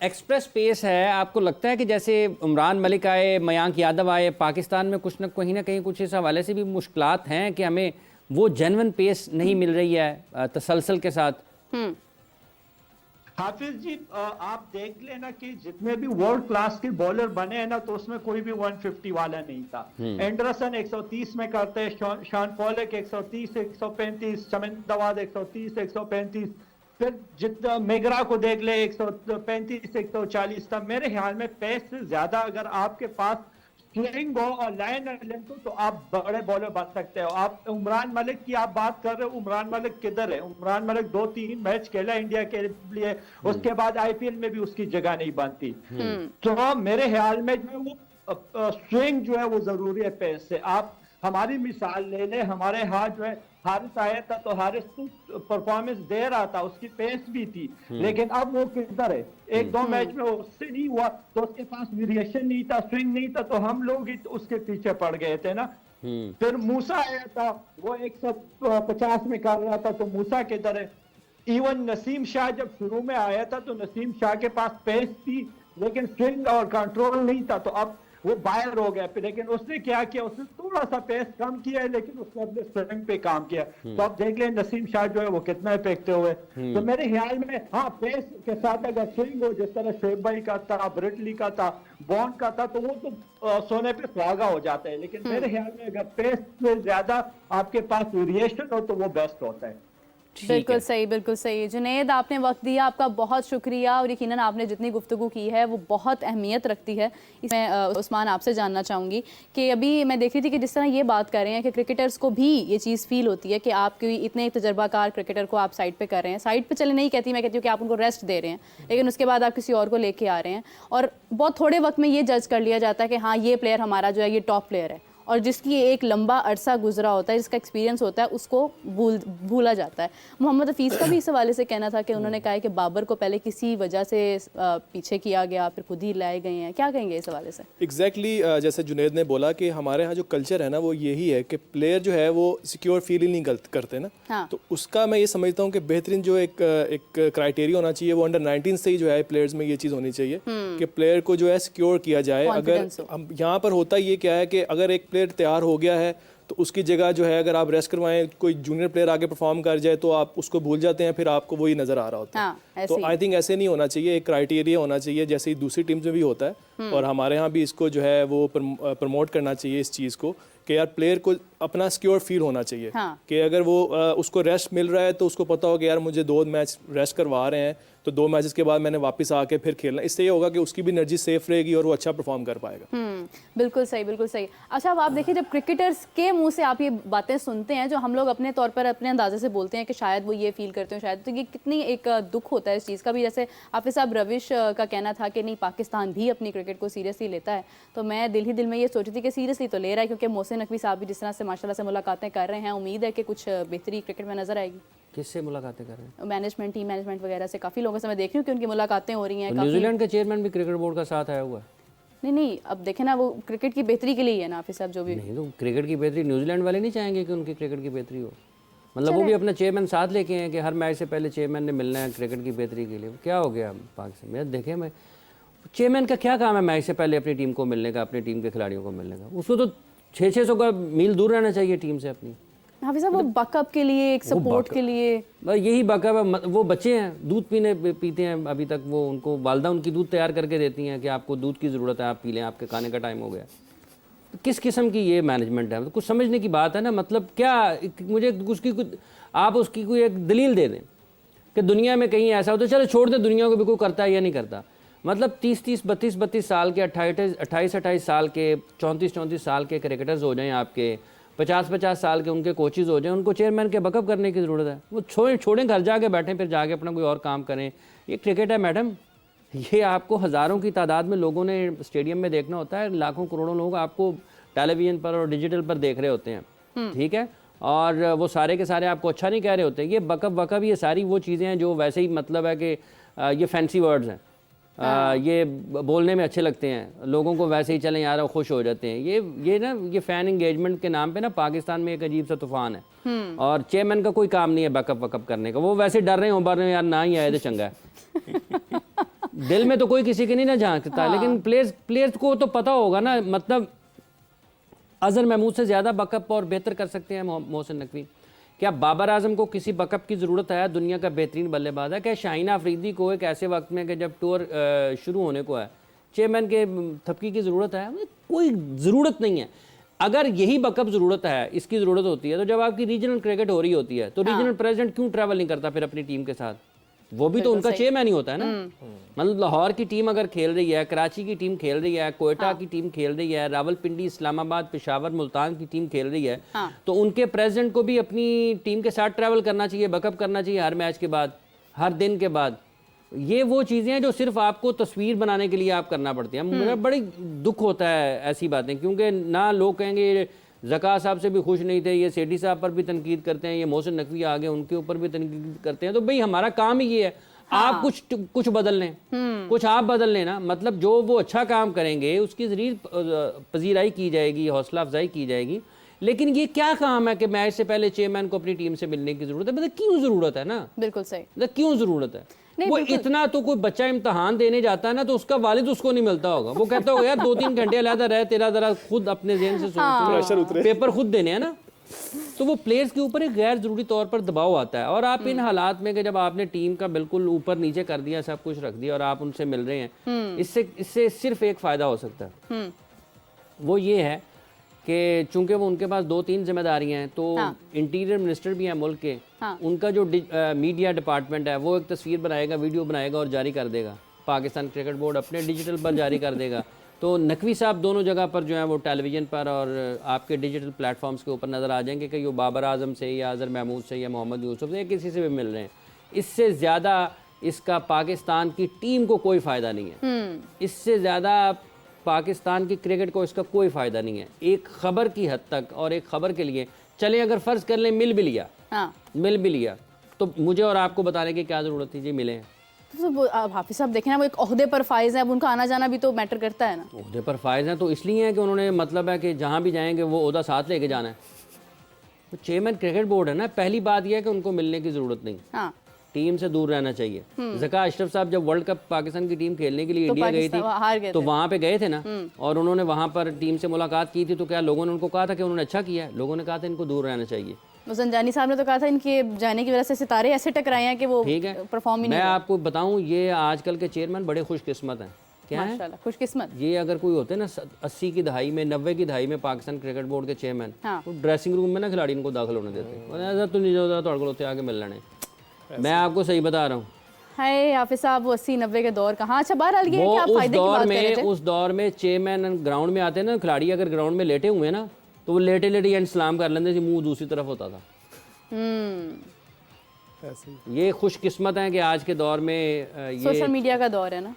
एक्सप्रेस पेस है, आपको लगता है कि जैसे उमरान मलिक आए, मयांक यादव आए, पाकिस्तान में कुछ ना कहीं कुछ इस हवाले से भी मुश्किलात हैं कि हमें वो जेन्युइन पेस नहीं मिल रही है तसलसल के साथ? हाफिज जी, आप देख लेना कि जितने भी वर्ल्ड क्लास के बॉलर बने हैं ना, तो उसमें कोई भी 150 वाला नहीं था। एंडरसन 130 में करते, शॉन पॉलक 130, 135, शमिंदाबाद 130, 135, फिर जितना मेगरा को देख ले 135, 140 था। मेरे ख्याल में पेस से ज्यादा अगर आपके पास स्विंग हो और लाइन लेंथ हो तो आप बड़े बॉलर बन सकते हो। आप उमरान मलिक की आप बात कर रहे हो, उमरान मलिक किधर है? उमरान मलिक 2-3 मैच खेला इंडिया के लिए, उसके बाद आईपीएल में भी उसकी जगह नहीं बनती। तो मेरे ख्याल में जो है वो स्विंग जो है वो जरूरी है पेस से। आप हमारी मिसाल ले ले, हमारे हाथ जो है हारिस आया था, तो हारिस तो परफॉर्मेंस दे रहा था, उसकी पेस भी थी, लेकिन अब वो किधर है? 1-2 मैच में उससे नहीं हुआ, तो उसके पास वेरिएशन नहीं था, स्विंग नहीं था, तो हम लोग ही उसके पीछे पड़ गए थे ना। फिर मूसा आया था, वो 150 में कर रहा था, तो मूसा किधर है? इवन नसीम शाह जब शुरू में आया था तो नसीम शाह के पास पेस थी, लेकिन स्विंग और कंट्रोल नहीं था, तो अब वो बाहर हो गया। लेकिन उसने क्या किया, उसने थोड़ा सा पेस कम किया है, लेकिन उसने अपने स्विंग पे काम किया। तो आप देख लें नसीम शाह जो है वो कितना फेंकते हुए। तो मेरे ख्याल में हाँ, पेस के साथ अगर स्विंग हो, जिस तरह शोएब भाई का था, ब्रिटली का था, बॉन्ड का था, तो वो तो सोने पे सुहागा हो जाता है। लेकिन मेरे ख्याल में अगर पेस से ज्यादा आपके पास वेरिएशन हो तो वो बेस्ट होता है। बिल्कुल सही, बिल्कुल सही। जुनैद, आपने वक्त दिया, आपका बहुत शुक्रिया। और यकीनन आपने जितनी गुफ्तगू की है वो बहुत अहमियत रखती है। इसमें उस्मान आपसे जानना चाहूँगी कि अभी मैं देख रही थी कि जिस तरह ये बात कर रहे हैं कि क्रिकेटर्स को भी ये चीज़ फील होती है कि आप इतने तजर्बाकार क्रिकेटर को आप साइड पे कर रहे हैं। साइड पे चले नहीं कहती, मैं कहती हूँ कि आप उनको रेस्ट दे रहे हैं, लेकिन उसके बाद आप किसी और को लेके आ रहे हैं और बहुत थोड़े वक्त में ये जज कर लिया जाता है कि हाँ, ये प्लेयर हमारा जो है ये टॉप प्लेयर है, और जिसकी एक लंबा अरसा गुजरा होता है, जिसका एक्सपीरियंस होता है, उसको भूला जाता है। मोहम्मद हफीज़ का भी इस हवाले से कहना था कि उन्होंने कहा है कि बाबर को पहले किसी वजह से पीछे किया गया, फिर खुद ही लाए गए हैं। क्या कहेंगे इस हवाले से? एग्जैक्टली जैसे जुनैद ने बोला कि हमारे यहाँ जो कल्चर है ना वो यही है कि प्लेयर जो है वो सिक्योर फील ही नहीं करते ना। हाँ। तो उसका मैं ये समझता हूँ कि बेहतरीन जो एक क्राइटेरिया होना चाहिए वो अंडर 19 से ही जो है प्लेयर्स में ये चीज़ होनी चाहिए कि प्लेयर को जो है सिक्योर किया जाए। अगर हम यहाँ पर होता ये क्या है कि अगर एक प्लेयर तैयार हो गया है तो उसकी जगह जो है अगर आप रेस्ट करवाएं, कोई जूनियर प्लेयर आगे परफॉर्म कर जाए तो आप उसको भूल जाते हैं, फिर आपको वही नज़र आ रहा होता है। हाँ, ऐसे तो ही। आई थिंक ऐसे नहीं होना चाहिए, एक क्राइटेरिया होना चाहिए जैसे दूसरी टीम्स में भी होता है, और हमारे यहाँ भी इसको जो है वो प्रमोट करना चाहिए इस चीज़ को कि यार प्लेयर को अपना सिक्योर फील होना चाहिए। हाँ। कि अगर वो उसको रेस्ट मिल रहा है तो उसको पता हो कि यार मुझे 2 मैच रेस्ट करवा रहे हैं, तो 2 मैचेस के बाद मैंने वापस आके फिर खेलना। इससे ये होगा कि उसकी भी एनर्जी सेफ रहेगी और वो अच्छा परफॉर्म कर पाएगा। बिल्कुल सही, बिल्कुल सही। अच्छा, अब आप देखिए, जब क्रिकेटर्स के मुंह से आप ये बातें सुनते हैं जो हम लोग अपने तौर पर अपने अंदाजे से बोलते हैं कि शायद वो ये फील करते हो शायद, तो ये कितनी एक दुख होता है इस चीज़ का भी। जैसे हाफिज साहब रविश का कहना था कि नहीं, पाकिस्तान भी अपनी क्रिकेट को सीरियसली लेता है, तो मैं दिल ही दिल में ये सोची थी कि सीरियसली तो ले रहा है, क्योंकि मोहसिन नकवी साहब भी जिस तरह से माशाल्लाह से मुलाकातें कर रहे हैं, उम्मीद है कि कुछ बेहतरी क्रिकेट में नजर आएगी। किससे मुलाकातें कर रहे हैं? मैनेजमेंट, टीम मैनेजमेंट वगैरह से काफ़ी लोगों से मैं देख रही हूँ कि उनकी मुलाकातें हो रही हैं। तो काफ़ी न्यूजीलैंड का चेयरमैन भी क्रिकेट बोर्ड का साथ आया हुआ है। नहीं, अब देखें ना, वो क्रिकेट की बेहतरी के लिए ही है ना हाफिज साहब, जो भी। नहीं तो क्रिकेट की बेहतरी न्यूजीलैंड वाले नहीं चाहेंगे कि उनकी क्रिकेट की बेहतरी हो। मतलब वो भी अपना चेयरमैन साथ लेके हैं कि हर मैच से पहले चेयरमैन ने मिलना है क्रिकेट की बेहतरी के लिए। क्या हो गया पाकिस्तान में? देखें, मैं चेयरमैन का क्या काम है मैच से पहले अपनी टीम को मिलने का, अपनी टीम के खिलाड़ियों को मिलने का? उसको तो 600 का मील दूर रहना चाहिए टीम से अपनी। हाफिज साहब, वो बैकअप के लिए, एक सपोर्ट के लिए। बस यही बैकअप है। वो बच्चे हैं, दूध पीते हैं अभी तक, वो उनको वालदा उनकी दूध तैयार करके देती हैं कि आपको दूध की ज़रूरत है, आप पी लें, आपके खाने का टाइम हो गया। किस किस्म की ये मैनेजमेंट है? तो कुछ समझने की बात है ना। मतलब क्या, मुझे उसकी कुछ, आप उसकी कोई एक दलील दे दें कि दुनिया में कहीं ऐसा हो तो चलो छोड़ दें, दुनिया को भी कोई करता है या नहीं करता। मतलब 30-30, 32-32 साल के, 28-28 साल के, 34-34 साल के क्रिकेटर्स हो जाएं आपके, 50-50 साल के उनके कोचेज़ हो जाएं, उनको चेयरमैन के बकअप करने की ज़रूरत है? वो छोड़ें, घर जाके बैठें, फिर जाके अपना कोई और काम करें। ये क्रिकेट है मैडम, ये आपको हज़ारों की तादाद में लोगों ने स्टेडियम में देखना होता है, लाखों करोड़ों लोग आपको टेलीविज़न पर और डिजिटल पर देख रहे होते हैं, ठीक है? और वो सारे के सारे आपको अच्छा नहीं कह रहे होते। ये बकअप ये सारी वो चीज़ें हैं जो वैसे ही, मतलब है कि ये फैंसी वर्ड्स हैं, ये बोलने में अच्छे लगते हैं, लोगों को वैसे ही चलें यार खुश हो जाते हैं। ये ना, ये फ़ैन इंगेजमेंट के नाम पे ना पाकिस्तान में एक अजीब सा तूफान है। और चेयरमैन का कोई काम नहीं है बैकअप करने का। वो वैसे डर रहे हैं, उबर रहे हैं, यार ना ही आए तो चंगा है। दिल में तो कोई किसी के नहीं ना झांकता, लेकिन प्लेयर्स को तो पता होगा ना। मतलब अजहर महमूद से ज़्यादा बैकअप और बेहतर कर सकते हैं मोहसिन नकवी। क्या बाबर आजम को किसी बैकअप की ज़रूरत है? दुनिया का बेहतरीन बल्लेबाज है। क्या शाहीन अफरीदी को एक ऐसे वक्त में कि जब टूर शुरू होने को है, चेयरमैन के थपकी की ज़रूरत है? कोई ज़रूरत नहीं है। अगर यही बैकअप ज़रूरत है, इसकी ज़रूरत होती है, तो जब आपकी रीजनल क्रिकेट हो रही होती है तो रीजनल प्रेसिडेंट क्यों ट्रैवल नहीं करता फिर अपनी टीम के साथ? वो भी तो उनका चेयरमैन ही होता है ना। मतलब लाहौर की टीम अगर खेल रही है, कराची की टीम खेल रही है, कोयटा की टीम खेल रही है, रावलपिंडी, इस्लामाबाद, पेशावर, मुल्तान की टीम खेल रही है, तो उनके प्रेसिडेंट को भी अपनी टीम के साथ ट्रैवल करना चाहिए, बैकअप करना चाहिए हर मैच के बाद, हर दिन के बाद। ये वो चीज़ें हैं जो सिर्फ आपको तस्वीर बनाने के लिए आप करना पड़ती हैं। मेरा बड़ी दुख होता है ऐसी बातें, क्योंकि ना लोग कहेंगे ज़का साहब से भी खुश नहीं थे, ये सेठी साहब पर भी तनकीद करते हैं, ये मोहसिन नकवी आ गए उनके ऊपर भी तनकीद करते हैं। तो भाई हमारा काम ही ये है, आप कुछ बदल लें, कुछ आप बदल लें ना। मतलब जो वो अच्छा काम करेंगे उसकी ज़रूर पजीराई की जाएगी, हौसला अफजाई की जाएगी। लेकिन ये क्या काम है कि मैच से पहले चेयरमैन को अपनी टीम से मिलने की ज़रूरत है? मतलब क्यों ज़रूरत है ना? बिल्कुल सही। मतलब क्यों ज़रूरत है? वो इतना तो कोई बच्चा इम्तहान देने जाता है ना, तो उसका वालिद उसको नहीं मिलता होगा, वो कहता होगा यार 2-3 घंटे अलहदा रहे, तेरा जरा खुद अपने ज़हन से सोच, पेपर खुद देने हैं ना। तो वो प्लेयर्स के ऊपर एक गैर ज़रूरी तौर पर दबाव आता है। और आप इन हालात में कि जब आपने टीम का बिल्कुल ऊपर नीचे कर दिया, सब कुछ रख दिया और आप उनसे मिल रहे हैं, इससे सिर्फ एक फ़ायदा हो सकता है, वो ये है कि चूंकि वो उनके पास 2-3 जिम्मेदारियां हैं, तो इंटीरियर मिनिस्टर भी हैं मुल्क के, उनका जो मीडिया डिपार्टमेंट है वो एक तस्वीर बनाएगा, वीडियो बनाएगा और जारी कर देगा। पाकिस्तान क्रिकेट बोर्ड अपने डिजिटल पर जारी कर देगा। तो नकवी साहब दोनों जगह पर जो है वो टेलीविज़न पर और आपके डिजिटल प्लेटफॉर्म्स के ऊपर नज़र आ जाएंगे कि वो बाबर आजम से या अजहर महमूद से या मोहम्मद यूसुफ से किसी से भी मिल रहे हैं। इससे ज़्यादा इसका पाकिस्तान की टीम को कोई फ़ायदा नहीं है, इससे ज़्यादा पाकिस्तान की क्रिकेट को इसका कोई फ़ायदा नहीं है। एक ख़बर की हद तक, और एक ख़बर के लिए चलें अगर फ़र्ज़ कर लें मिल भी लिया, तो मुझे और आपको बताने की क्या ज़रूरत थी? जी मिले हैं। तो अब हाफिज साहब देखें ना, वो एक ओहदे पर फाइज है, अब उनका आना जाना भी तो मैटर करता है ना। ओहदे पर फाइज हैं तो इसलिए है कि उन्होंने, मतलब है कि जहाँ भी जाएंगे वो ओहदा साथ लेके जाना है। तो चेयरमैन क्रिकेट बोर्ड है ना, पहली बात यह है कि उनको मिलने की ज़रूरत नहीं। टीम से दूर रहना चाहिए। ज़का अशरफ साहब जब वर्ल्ड कप पाकिस्तान की टीम खेलने के लिए तो इंडिया गई थी पाकिस्तान हार गए तो थे। वहाँ पे गए थे ना, और उन्होंने वहाँ पर टीम से मुलाकात की थी, तो क्या लोगों ने उनको कहा था कि उन्होंने अच्छा किया है? लोगों ने कहा था इनको दूर रहना चाहिए। मुज़नजानी साहब ने तो कहा था इनके जाने की वजह से सितारे ऐसे टकराए हैं कि वो ठीक है, परफॉर्म ही मैं नहीं आपको बताऊं, ये आजकल के चेयरमैन बड़े खुशकिस्मत हैं। क्या है? माशाल्लाह, खुशकिस्मत। ये अगर कोई होते ना 80 की दहाई में, 90 की दहाई में पाकिस्तान क्रिकेट बोर्ड के चेयरमैन, हाँ। वो ड्रेसिंग रूम में ना खिलाड़ी इनको दाखिल होने देते, ऐसा तो नहीं होता, थोड़े को आके मिल लेने। मैं आपको सही बता रहा हूँ, हाय हाफिज साहब, वो 80-90 के दौर का। हाँ अच्छा, बहरहाल ये है वो कि आप उस फायदे की बात दौर कर रहे थे। में, उस दौर में चेयरमैन ग्राउंड में आते ना, खिलाड़ी अगर ग्राउंड में लेटे हुए ना तो वो लेटे लेटे एंड सलाम कर लेते थे, मुंह दूसरी तरफ होता था। ऐसे ही। ये खुशकिस्मत है कि आज के दौर में सोशल ये, मीडिया का दौर है ना।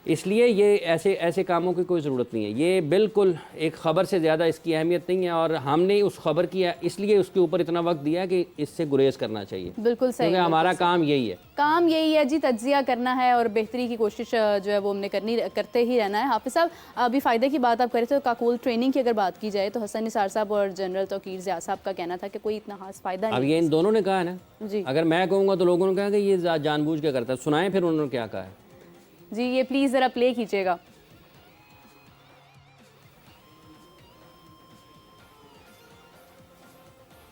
इसलिए ये ऐसे कामों की कोई ज़रूरत नहीं है। ये बिल्कुल एक ख़बर से ज़्यादा इसकी अहमियत नहीं है, और हमने उस खबर की इसलिए उसके ऊपर इतना वक्त दिया है कि इससे गुरेज करना चाहिए, बिल्कुल सही, क्योंकि हमारा काम यही है। काम यही है जी, तज्जिया करना है और बेहतरी की कोशिश जो है वो हमने करते ही रहना है। हाफिज साहब, अभी फ़ायदे की बात आप कर रहे थे, तो काकूल ट्रेनिंग की अगर बात की जाए तो हसन निसार साहब और जनरल तौकीर ज़िया साहब का कहना था कि कोई इतना खास फ़ायदा अब नहीं ये इन दोनों ने कहा है ना, जी अगर मैं कहूँगा तो लोगों ने कहा कि ये जानबूझ के करता है। सुनाएं फिर उन्होंने क्या कहा है। जी, ये प्लीज़ ज़रा प्ले कीजिएगा।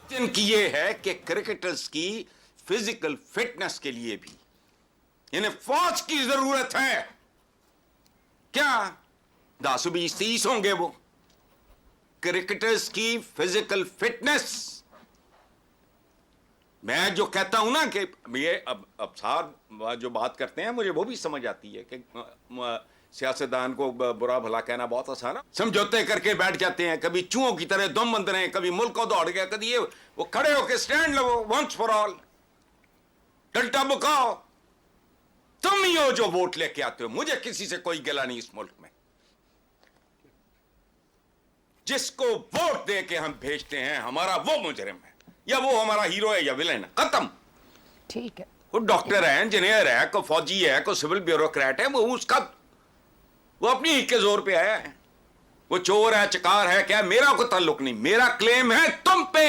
की ये है कि क्रिकेटर्स की फिजिकल फिटनेस के लिए भी इन्हें फौज की जरूरत है। क्या 10-20-30 होंगे वो क्रिकेटर्स की फिजिकल फिटनेस? मैं जो कहता हूं ना कि ये अब साहब जो बात करते हैं मुझे वो भी समझ आती है कि सियासतदान को बुरा भला कहना बहुत आसान है। समझौते करके बैठ जाते हैं, कभी चूहों की तरह दम बंद रहे, कभी मुल्क को दौड़ गया, कभी ये वो खड़े होकर स्टैंड लो वंस फॉर ऑल, डंडा बुकाओ। तुम ही हो जो वोट लेके आते हो, मुझे किसी से कोई गिला नहीं इस मुल्क में। जिसको वोट दे के हम भेजते हैं हमारा वो मुजरिम है, या वो हमारा हीरो है या विलेन है, खत्म। ठीक है, वो डॉक्टर है, इंजीनियर है, कोई फौजी है, कोई सिविल ब्यूरोक्रेट है, वो अपनी हिक के जोर पे है। वो चोर है, चकार है, क्या मेरा कोई ताल्लुक नहीं, मेरा क्लेम है तुम पे।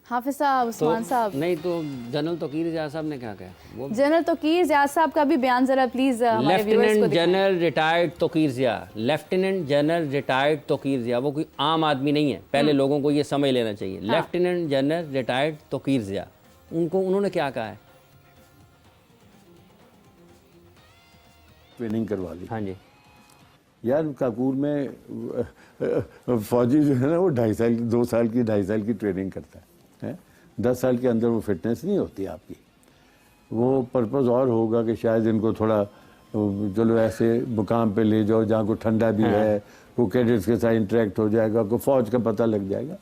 हाफिज साहब, तो उस्मान साहब, नहीं तो जनरल तौकीर ज़िया साहब ने क्या कहा? वो जनरल तौकीर ज़िया साहब का भी बयान ज़रा प्लीज़ हमारे व्यूअर्स को लेफ्टिनेंट दिखाएं। General retired Tauqeer Zia, lieutenant general retired Tauqeer Zia, वो कोई आम आदमी नहीं है, पहले लोगों को ये समझ लेना चाहिए। Lieutenant general retired Tauqeer Zia, उन्होंने क्या कहा है? ट्रेनिंग करवा ली। हाँ जी, यार काकूल में फौजी जो है ना वो 2 साल की 2.5 साल की ट्रेनिंग करता है। 10 साल के अंदर वो फिटनेस नहीं होती आपकी। वो पर्पज़ और होगा कि शायद इनको थोड़ा चलो ऐसे मुकाम पे ले जाओ जहाँ को ठंडा भी है, वो कैडेट्स के साथ इंटरेक्ट हो जाएगा, को फौज का पता लग जाएगा।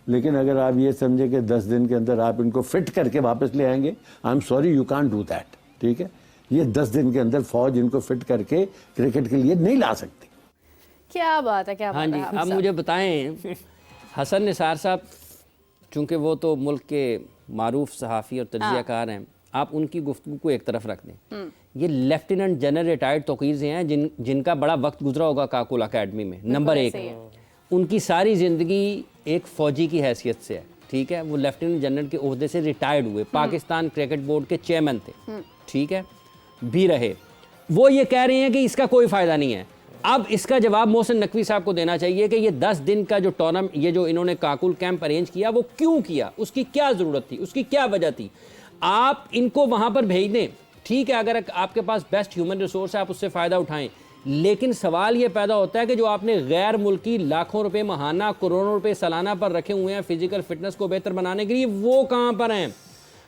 लेकिन अगर आप ये समझे कि 10 दिन के अंदर आप इनको फिट करके वापस ले आएंगे, I am sorry, you can't do that. ठीक है, ये 10 दिन के अंदर फौज इनको फिट करके क्रिकेट के लिए नहीं ला सकती। क्या बात है, क्या हाँ बात जी। है हाफिज अब साहब। मुझे बताएं, हसन निसार साहब, चूँकि वो तो मुल्क के मारूफ सहाफ़ी और तज्ज़ियाकार हैं, आप उनकी गुफ्तगू को एक तरफ रख दें। ये लेफ्टिनेंट जनरल रिटायर्ड तौकीर से हैं जिनका बड़ा वक्त गुजरा होगा काकुल अकेडमी में। नंबर 1, उनकी सारी ज़िंदगी एक फ़ौजी की हैसियत से है। ठीक है, वो लेफ्टिनेंट जनरल के ओहदे से रिटायर्ड हुए, पाकिस्तान क्रिकेट बोर्ड के चेयरमैन थे। ठीक है, भी रहे। वो ये कह रहे हैं कि इसका कोई फ़ायदा नहीं है। अब इसका जवाब मोहसिन नकवी साहब को देना चाहिए कि ये 10 दिन का जो टूर्नामेंट, ये जो इन्होंने काकुल कैंप अरेंज किया, वो क्यों किया, उसकी क्या ज़रूरत थी, उसकी क्या वजह थी। आप इनको वहाँ पर भेज दें, ठीक है, अगर आपके पास बेस्ट ह्यूमन रिसोर्स है आप उससे फ़ायदा उठाएं, लेकिन सवाल ये पैदा होता है कि जो आपने गैर मुल्की लाखों रुपए महाना, करोड़ों रुपए सालाना पर रखे हुए हैं फिजिकल फिटनेस को बेहतर बनाने के लिए, वो कहाँ पर हैं?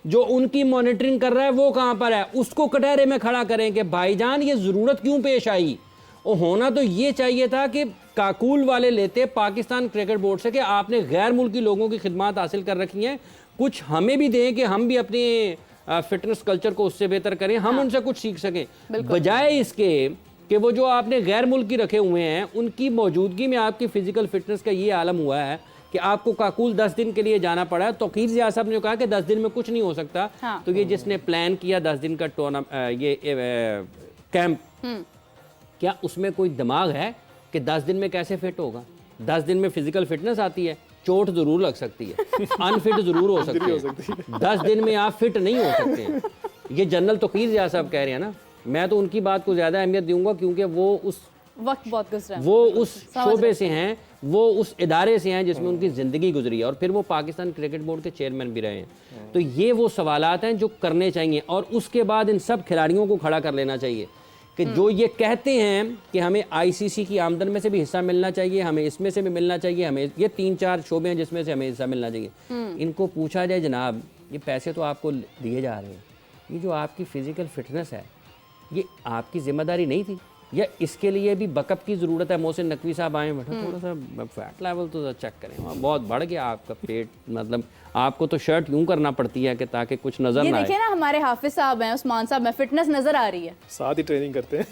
जो उनकी मॉनिटरिंग कर रहा है वो कहाँ पर है? उसको कटहरे में खड़ा करें कि भाईजान ये ज़रूरत क्यों पेश आई। और होना तो ये चाहिए था कि काकूल वाले लेते पाकिस्तान क्रिकेट बोर्ड से कि आपने गैर मुल्की लोगों की खिदमत हासिल कर रखी हैं, कुछ हमें भी दें कि हम भी अपने फिटनेस कल्चर को उससे बेहतर करें, हम उनसे कुछ सीख सकें, बजाय इसके कि वो जो आपने गैर मुल्की रखे हुए हैं उनकी मौजूदगी में आपकी फ़िज़िकल फिटनेस का ये आलम हुआ है कि आपको काकूल 10 दिन के लिए जाना पड़ा है। तौकीर ज़िया साहब ने कहा कि 10 दिन में कुछ नहीं हो सकता। हाँ। तो ये जिसने प्लान किया 10 दिन का कैंप, क्या उसमें कोई दिमाग है कि 10 दिन में कैसे फिट होगा? 10 दिन में फिजिकल फिटनेस आती है, चोट ज़रूर लग सकती है, अनफिट ज़रूर हो सकते हैं, 10 दिन में आप फिट नहीं हो सकते हैं। ये जनरल तौकीर ज़िया साहब कह रहे हैं ना, मैं तो उनकी बात को ज़्यादा अहमियत दूंगा क्योंकि वो उस वक्त बहुत गुजरा है। वो उस शोबे से हैं, वो उस इदारे से हैं जिसमें उनकी ज़िंदगी गुजरी है, और फिर वो पाकिस्तान क्रिकेट बोर्ड के चेयरमैन भी रहे हैं। तो ये वो सवालात हैं जो करने चाहिए, और उसके बाद इन सब खिलाड़ियों को खड़ा कर लेना चाहिए कि जो ये कहते हैं कि हमें आईसीसी की आमदन में से भी हिस्सा मिलना चाहिए, हमें इसमें से भी मिलना चाहिए, हमें ये 3-4 शोबे हैं जिसमें से हमें हिस्सा मिलना चाहिए। इनको पूछा जाए, जनाब ये पैसे तो आपको दिए जा रहे हैं, ये जो आपकी फ़िज़िकल फिटनेस है ये आपकी जिम्मेदारी नहीं थी, या इसके लिए भी बकअप की ज़रूरत है? मोहसिन नकवी साहब आए, बैठा थोड़ा सा फैट लेवल तो चेक करें, वहाँ बहुत बढ़ गया आपका पेट, मतलब आपको तो शर्ट यूं करना पड़ती है कि ताकि कुछ नज़र ये ना आए। देखिए ना, हमारे हाफिज साहब हैं, उस्मान साहब में फिटनेस नजर आ रही है, साथ ही ट्रेनिंग करते हैं।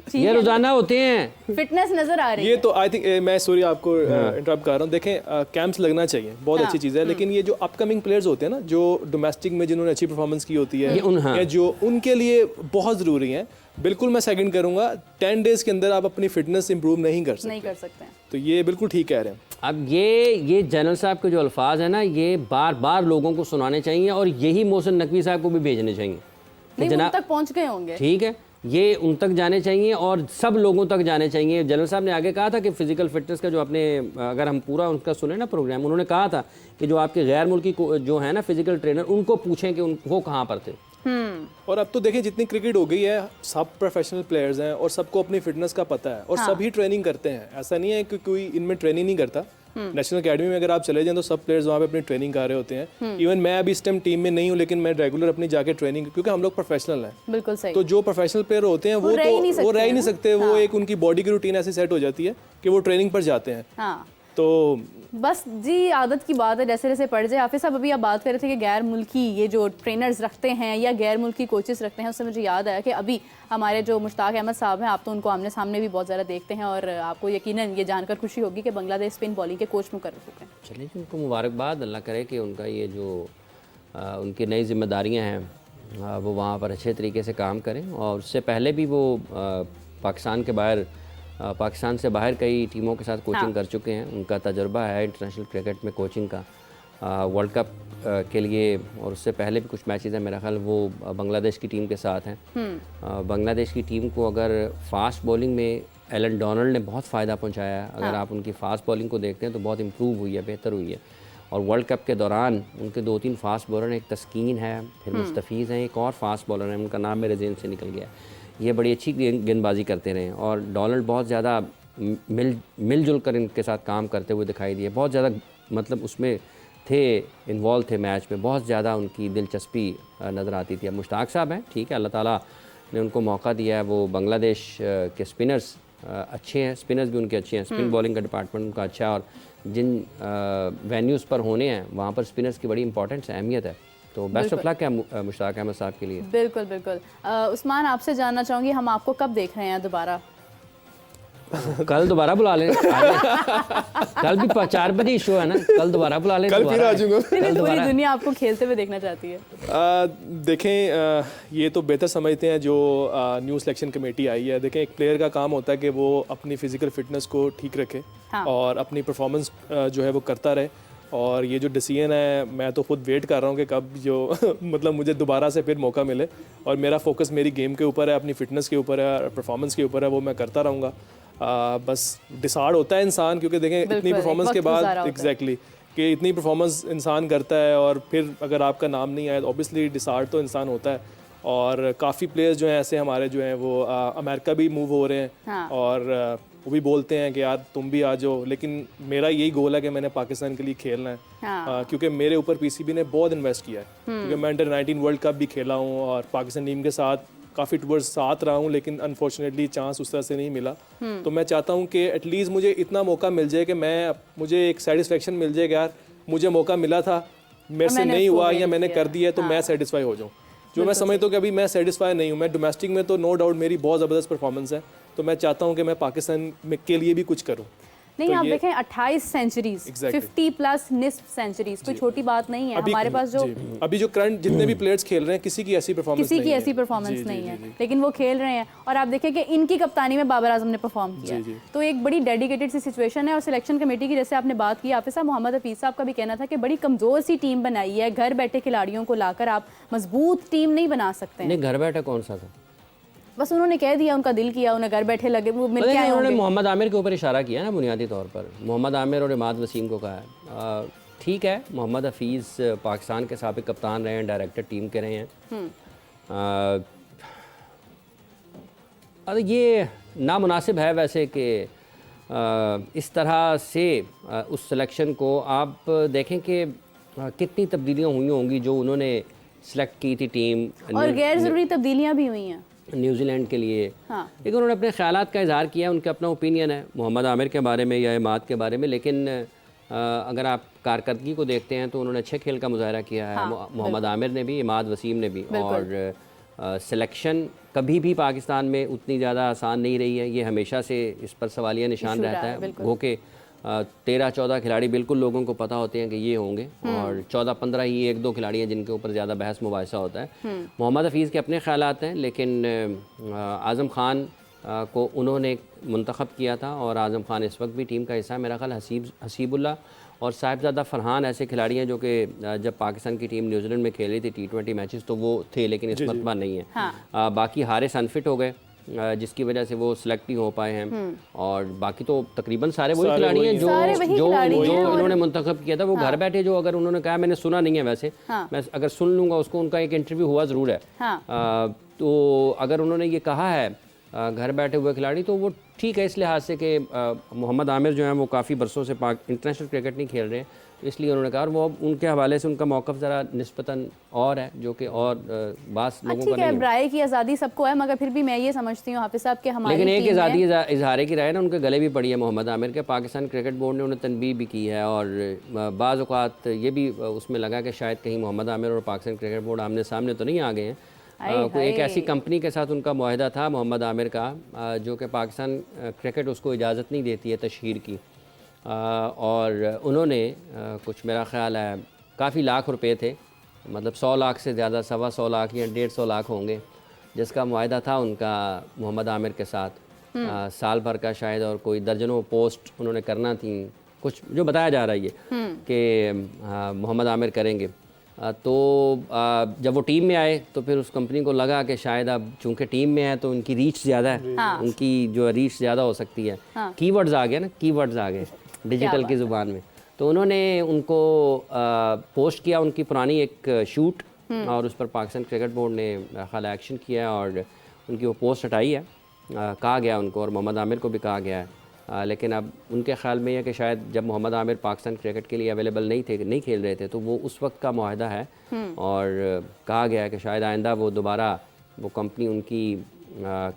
ठीक ये है? रोज़ाना होते हैं। फिटनेस नजर आ रही ये है। तो आई थिंक मैं सॉरी आपको इंटरप्ट कर रहा हूँ। देखें कैंप्स लगना चाहिए, बहुत अच्छी चीज़ है, लेकिन ये जो अपकमिंग प्लेयर्स होते हैं ना, जो डोमेस्टिक में जिन्होंने अच्छी परफॉर्मेंस की होती है, या जो उनके लिए बहुत ज़रूरी है, बिल्कुल मैं सेकंड करूंगा। 10 डेज के अंदर आप अपनी फिटनेस इंप्रूव नहीं कर सकते, नहीं कर सकते हैं। तो ये बिल्कुल ठीक कह रहे हैं। अब ये जनरल साहब के जो अल्फाज हैं ना, ये बार बार लोगों को सुनाने चाहिए, और यही मोहसिन नकवी साहब को भी भेजने चाहिए। नहीं, वो उन तक पहुंच गए होंगे। ठीक है, ये उन तक जाने चाहिए और सब लोगों तक जाने चाहिए। जनरल साहब ने आगे कहा था कि फ़िज़िकल फिटनेस का जो आपने, अगर हम पूरा उनका सुने ना प्रोग्राम, उन्होंने कहा था कि जो आपके गैर मुल्की जो है ना फ़िज़िकल ट्रेनर, उनको पूछें कि वो कहाँ पर थे। और अब तो देखें जितनी क्रिकेट हो गई है, सब प्रोफेशनल प्लेयर्स हैं और सबको अपनी फिटनेस का पता है, और सभी ट्रेनिंग करते हैं। ऐसा नहीं है कि कोई इनमें ट्रेनिंग नहीं करता। नेशनल अकेडमी में अगर आप चले जाएं तो सब प्लेयर्स वहाँ पे अपनी ट्रेनिंग कर रहे होते हैं। इवन मैं अभी इस टाइम टीम में नहीं हूँ, लेकिन मैं रेगुलर अपनी जाके ट्रेनिंग, क्योंकि हम लोग प्रोफेशनल हैं। बिल्कुल सही। तो जो प्रोफेशनल प्लेयर होते हैं वो रह ही नहीं सकते। वो एक उनकी बॉडी की रूटीन ऐसी सेट हो जाती है कि वो ट्रेनिंग पर जाते हैं। हाँ, तो बस जी आदत की बात है, जैसे जैसे पड़ जाए। हाफिज साहब अभी आप बात कर रहे थे कि गैर मुल्की ये जो ट्रेनर्स रखते हैं या गैर मुल्की कोचेस रखते हैं, उससे मुझे याद आया कि अभी हमारे जो मुश्ताक अहमद साहब हैं, आप तो उनको आमने सामने भी बहुत ज़्यादा देखते हैं, और आपको यकीनन ये जानकर खुशी होगी कि बांग्लादेश स्पिन बॉलिंग के कोच मुकर्रर हो गए। चलिए जी, उनको मुबारकबाद, अल्लाह करे कि उनका ये जो उनकी नई जिम्मेदारियाँ हैं वो वहाँ पर अच्छे तरीके से काम करें। और उससे पहले भी वो पाकिस्तान से बाहर कई टीमों के साथ कोचिंग कर चुके हैं। उनका तजर्बा है इंटरनेशनल क्रिकेट में कोचिंग का, वर्ल्ड कप के लिए, और उससे पहले भी कुछ मैचेस हैं मेरा ख्याल वो बांग्लादेश की टीम के साथ हैं। बांग्लादेश की टीम को अगर फास्ट बॉलिंग में एलन डोनाल्ड ने बहुत फ़ायदा पहुंचाया है। अगर आप उनकी फास्ट बॉलिंग को देखते हैं तो बहुत इम्प्रूव हुई है, बेहतर हुई है। और वर्ल्ड कप के दौरान उनके 2-3 फास्ट बॉलर हैं, एक तस्कीन है, फिर मुस्तफ़ीज़ हैं, एक और फास्ट बॉलर है, उनका नाम मेरे जेहन से निकल गया। ये बड़ी अच्छी गेंदबाजी करते रहे, और डोनाल्ड बहुत ज़्यादा मिलजुल कर इनके साथ काम करते हुए दिखाई दिए। बहुत ज़्यादा मतलब उसमें थे, इन्वॉल्व थे मैच में, बहुत ज़्यादा उनकी दिलचस्पी नज़र आती थी। अब मुश्ताक साहब हैं, ठीक है, अल्लाह ताला ने उनको मौका दिया है। वो बांग्लादेश के स्पिनर्स अच्छे हैं, स्पिनर्स भी उनके अच्छे हैं, स्पिन बॉलिंग का डिपार्टमेंट उनका अच्छा है, और जिन वेन्यूज़ पर होने हैं वहाँ पर स्पिनर्स की बड़ी इंपॉर्टेंस है, अहमियत है। तो बेस्ट ऑफ लक है मुश्ताक अहमद साहब के लिए। बिल्कुल बिल्कुल। उस्मान, आपसे जानना चाहूँगी, हम आपको कब देख रहे हैं दोबारा? कल दोबारा बुला लें। कल भी 4 बजे शो है ना, कल दोबारा बुला लें। कल फिर आ जाऊंगा। पूरी दुनिया आपको खेलते हुए देखना चाहती है। देखें, ये तो बेहतर समझते हैं जो न्यू सिलेक्शन कमेटी आई है। देखें, एक प्लेयर का काम होता है कि वो अपनी फिजिकल फिटनेस को ठीक रखे, और अपनी परफॉर्मेंस जो है वो करता रहे। और ये जो डिसीजन है, मैं तो खुद वेट कर रहा हूँ कि कब जो मतलब मुझे दोबारा से फिर मौका मिले, और मेरा फोकस मेरी गेम के ऊपर है, अपनी फिटनेस के ऊपर है, परफॉर्मेंस के ऊपर है, वो मैं करता रहूँगा। बस डिसाइड होता है इंसान, क्योंकि देखें इतनी परफॉर्मेंस के बाद एग्जैक्टली कि इतनी परफॉर्मेंस इंसान करता है, और फिर अगर आपका नाम नहीं आया तो ऑब्वियसली डिसाइड तो इंसान होता है। और काफ़ी प्लेयर्स जो हैं ऐसे हमारे जो हैं वो अमेरिका भी मूव हो रहे हैं, और वो भी बोलते हैं कि यार तुम भी आ जाओ, लेकिन मेरा यही गोल है कि मैंने पाकिस्तान के लिए खेलना है। क्योंकि मेरे ऊपर पीसीबी ने बहुत इन्वेस्ट किया है, क्योंकि मैं अंडर 19 वर्ल्ड कप भी खेला हूँ, और पाकिस्तान टीम के साथ काफ़ी टूवर्स साथ रहा हूँ, लेकिन अनफॉर्चुनेटली चांस उस तरह से नहीं मिला। तो मैं चाहता हूँ कि एटलीस्ट मुझे इतना मौका मिल जाए कि मुझे एक सेटिस्फेक्शन मिल जाए कि यार मुझे मौका मिला था, मेरे से नहीं हुआ या मैंने कर दिया है, तो मैं सेटिस्फाई हो जाऊँ। जो मैं समझता हूँ कि अभी मैं सेटिस्फाई नहीं हूँ। मैं डोमेस्टिक में तो नो डाउट मेरी बहुत ज़बरदस्त परफॉर्मेंस है, तो मैं चाहता हूँ कि मैं पाकिस्तान के लिए भी कुछ करूँ। नहीं, तो आप ये- देखें 28 सेंचुरीज, Exactly. 50 प्लस निस्फ सेंचुरीज, कोई छोटी बात नहीं है। हमारे पास जो जी, अभी जो करंट जितने भी प्लेयर्स खेल रहे हैं किसी की ऐसी परफॉर्मेंस किसी नहीं की है। ऐसी जी, परफॉर्मेंस जी, नहीं जी, है, जी। लेकिन वो खेल रहे हैं। और आप देखें कि इनकी कप्तानी में बाबर आजम ने परफॉर्म किया जी, जी। तो एक बड़ी डेडिकेटेड सी सिचुएशन है। और सिलेक्शन कमेटी की जैसे आपने बात की, हाफिज साहब, मोहम्मद हफीज साहब का भी कहना था कि बड़ी कमज़ोर सी टीम बनाई है, घर बैठे खिलाड़ियों को लाकर आप मजबूत टीम नहीं बना सकते हैं। नहीं, घर बैठा कौन सा था? बस उन्होंने कह दिया, उनका दिल किया, उन्हें घर बैठे लगे, वो मिल के देखिए, आए उन्होंने होंगे। मोहम्मद आमिर के ऊपर इशारा किया ना बुनियादी तौर पर, मोहम्मद आमिर और इमाद वसीम को कहा है। ठीक है, मोहम्मद हफीज़ पाकिस्तान के साबिक कप्तान रहे हैं, डायरेक्टर टीम के रहे हैं। अब ये नामुनासिब है वैसे कि इस तरह से उस सिलेक्शन को आप देखें कि कितनी तब्दीलियाँ हुई होंगी जो उन्होंने सेलेक्ट की थी टीम, और गैर ज़रूरी तब्दीलियाँ भी हुई हैं। न्यूजीलैंड के लिए। हाँ। लेकिन उन्होंने अपने ख्यालात का इजहार किया, उनका अपना ओपिनियन है मोहम्मद आमिर के बारे में या इमाद के बारे में। लेकिन अगर आप कारकर्दगी को देखते हैं तो उन्होंने अच्छे खेल का मुजाहरा किया है। हाँ, मोहम्मद आमिर ने भी, इमाद वसीम ने भी। बिल्कुल। और सिलेक्शन कभी भी पाकिस्तान में उतनी ज़्यादा आसान नहीं रही है, ये हमेशा से इस पर सवालिया निशान इशू रहा रहता है, है। बिल्कुल। वो कि 13-14 खिलाड़ी बिल्कुल लोगों को पता होते हैं कि ये होंगे, और 14-15 ही 1-2 खिलाड़ी हैं जिनके ऊपर ज़्यादा बहस मुबाहिसा होता है। मोहम्मद हफीज़ के अपने ख्यालात हैं, लेकिन आज़म खान को उन्होंने मुंतखब किया था, और आज़म खान इस वक्त भी टीम का हिस्सा है। मेरा ख्याल हसीबुल्ला और साहिबजादा फरहान ऐसे खिलाड़ी हैं जो कि जब पाकिस्तान की टीम न्यूजीलैंड में खेल रही थी T20 मैचेस तो वो थे, लेकिन इस मरतबा नहीं है। हाँ। बाकी हारिस अनफिट हो गए, जिसकी वजह से वो सिलेक्ट नहीं हो पाए हैं। और बाकी तो तकरीबन सारे वही सारे खिलाड़ी वही हैं हैं। जो सारे वही जो खिलाड़ी हैं। जो और इन्होंने मुंतखब किया था। वो घर बैठे जो, अगर उन्होंने कहा, मैंने सुना नहीं है वैसे, हाँ। मैं अगर सुन लूँगा उसको, उनका एक इंटरव्यू हुआ ज़रूर है। हाँ। तो अगर उन्होंने ये कहा है घर बैठे हुए खिलाड़ी, तो वो ठीक है इस लिहाज से कि मोहम्मद आमिर जो हैं वो काफ़ी बरसों से इंटरनेशनल क्रिकेट नहीं खेल रहे हैं, तो इसलिए उन्होंने कहा। और वो उनके हवाले से उनका मौक़िफ़ ज़रा निस्बतन और है, जो कि और बास लोगों का ठीक है, नहीं है। राय की आज़ादी सबको है, मगर फिर भी मैं ये समझती हूँ हाफिज साहब कि हमारी लेकिन एक टीम आज़ादी में इजहारे की राय ना उनके गले भी पड़ी है मोहम्मद आमिर के। पाकिस्तान क्रिकेट बोर्ड ने उन्हें तनबीह भी की है, और बाज़ औक़ात ये भी उसमें लगा कि शायद कहीं मोहम्मद आमिर और पाकिस्तान क्रिकेट बोर्ड आमने सामने तो नहीं आ गए हैं। कोई एक ऐसी कंपनी के साथ उनका मुआहदा था मोहम्मद आमिर का, जो कि पाकिस्तान क्रिकेट उसको इजाज़त नहीं देती है तशहीर की। और उन्होंने कुछ, मेरा ख़्याल है काफ़ी लाख रुपए थे, मतलब 100 लाख से ज़्यादा, 125 लाख या 150 लाख होंगे, जिसका मुआहदा था उनका मोहम्मद आमिर के साथ। साल भर का शायद, और कोई दर्जनों पोस्ट उन्होंने करना थी, कुछ जो बताया जा रहा है ये कि मोहम्मद आमिर करेंगे। तो जब वो टीम में आए तो फिर उस कंपनी को लगा कि शायद अब चूंकि टीम में है तो उनकी रीच ज़्यादा है। हाँ। उनकी जो रीच ज़्यादा हो सकती है। हाँ। कीवर्ड्स आ गए ना, कीवर्ड्स आ गए डिजिटल की ज़ुबान में। तो उन्होंने उनको पोस्ट किया उनकी पुरानी एक शूट, और उस पर पाकिस्तान क्रिकेट बोर्ड ने ख्याल एक्शन किया और उनकी वो पोस्ट हटाई है। कहा गया उनको, और मोहम्मद आमिर को भी कहा गया है। लेकिन अब उनके ख्याल में यह कि शायद जब मोहम्मद आमिर पाकिस्तान क्रिकेट के लिए अवेलेबल नहीं खेल रहे थे, तो वो उस वक्त का मुआहदा है। और कहा गया है कि शायद आइंदा वो दोबारा वो कंपनी उनकी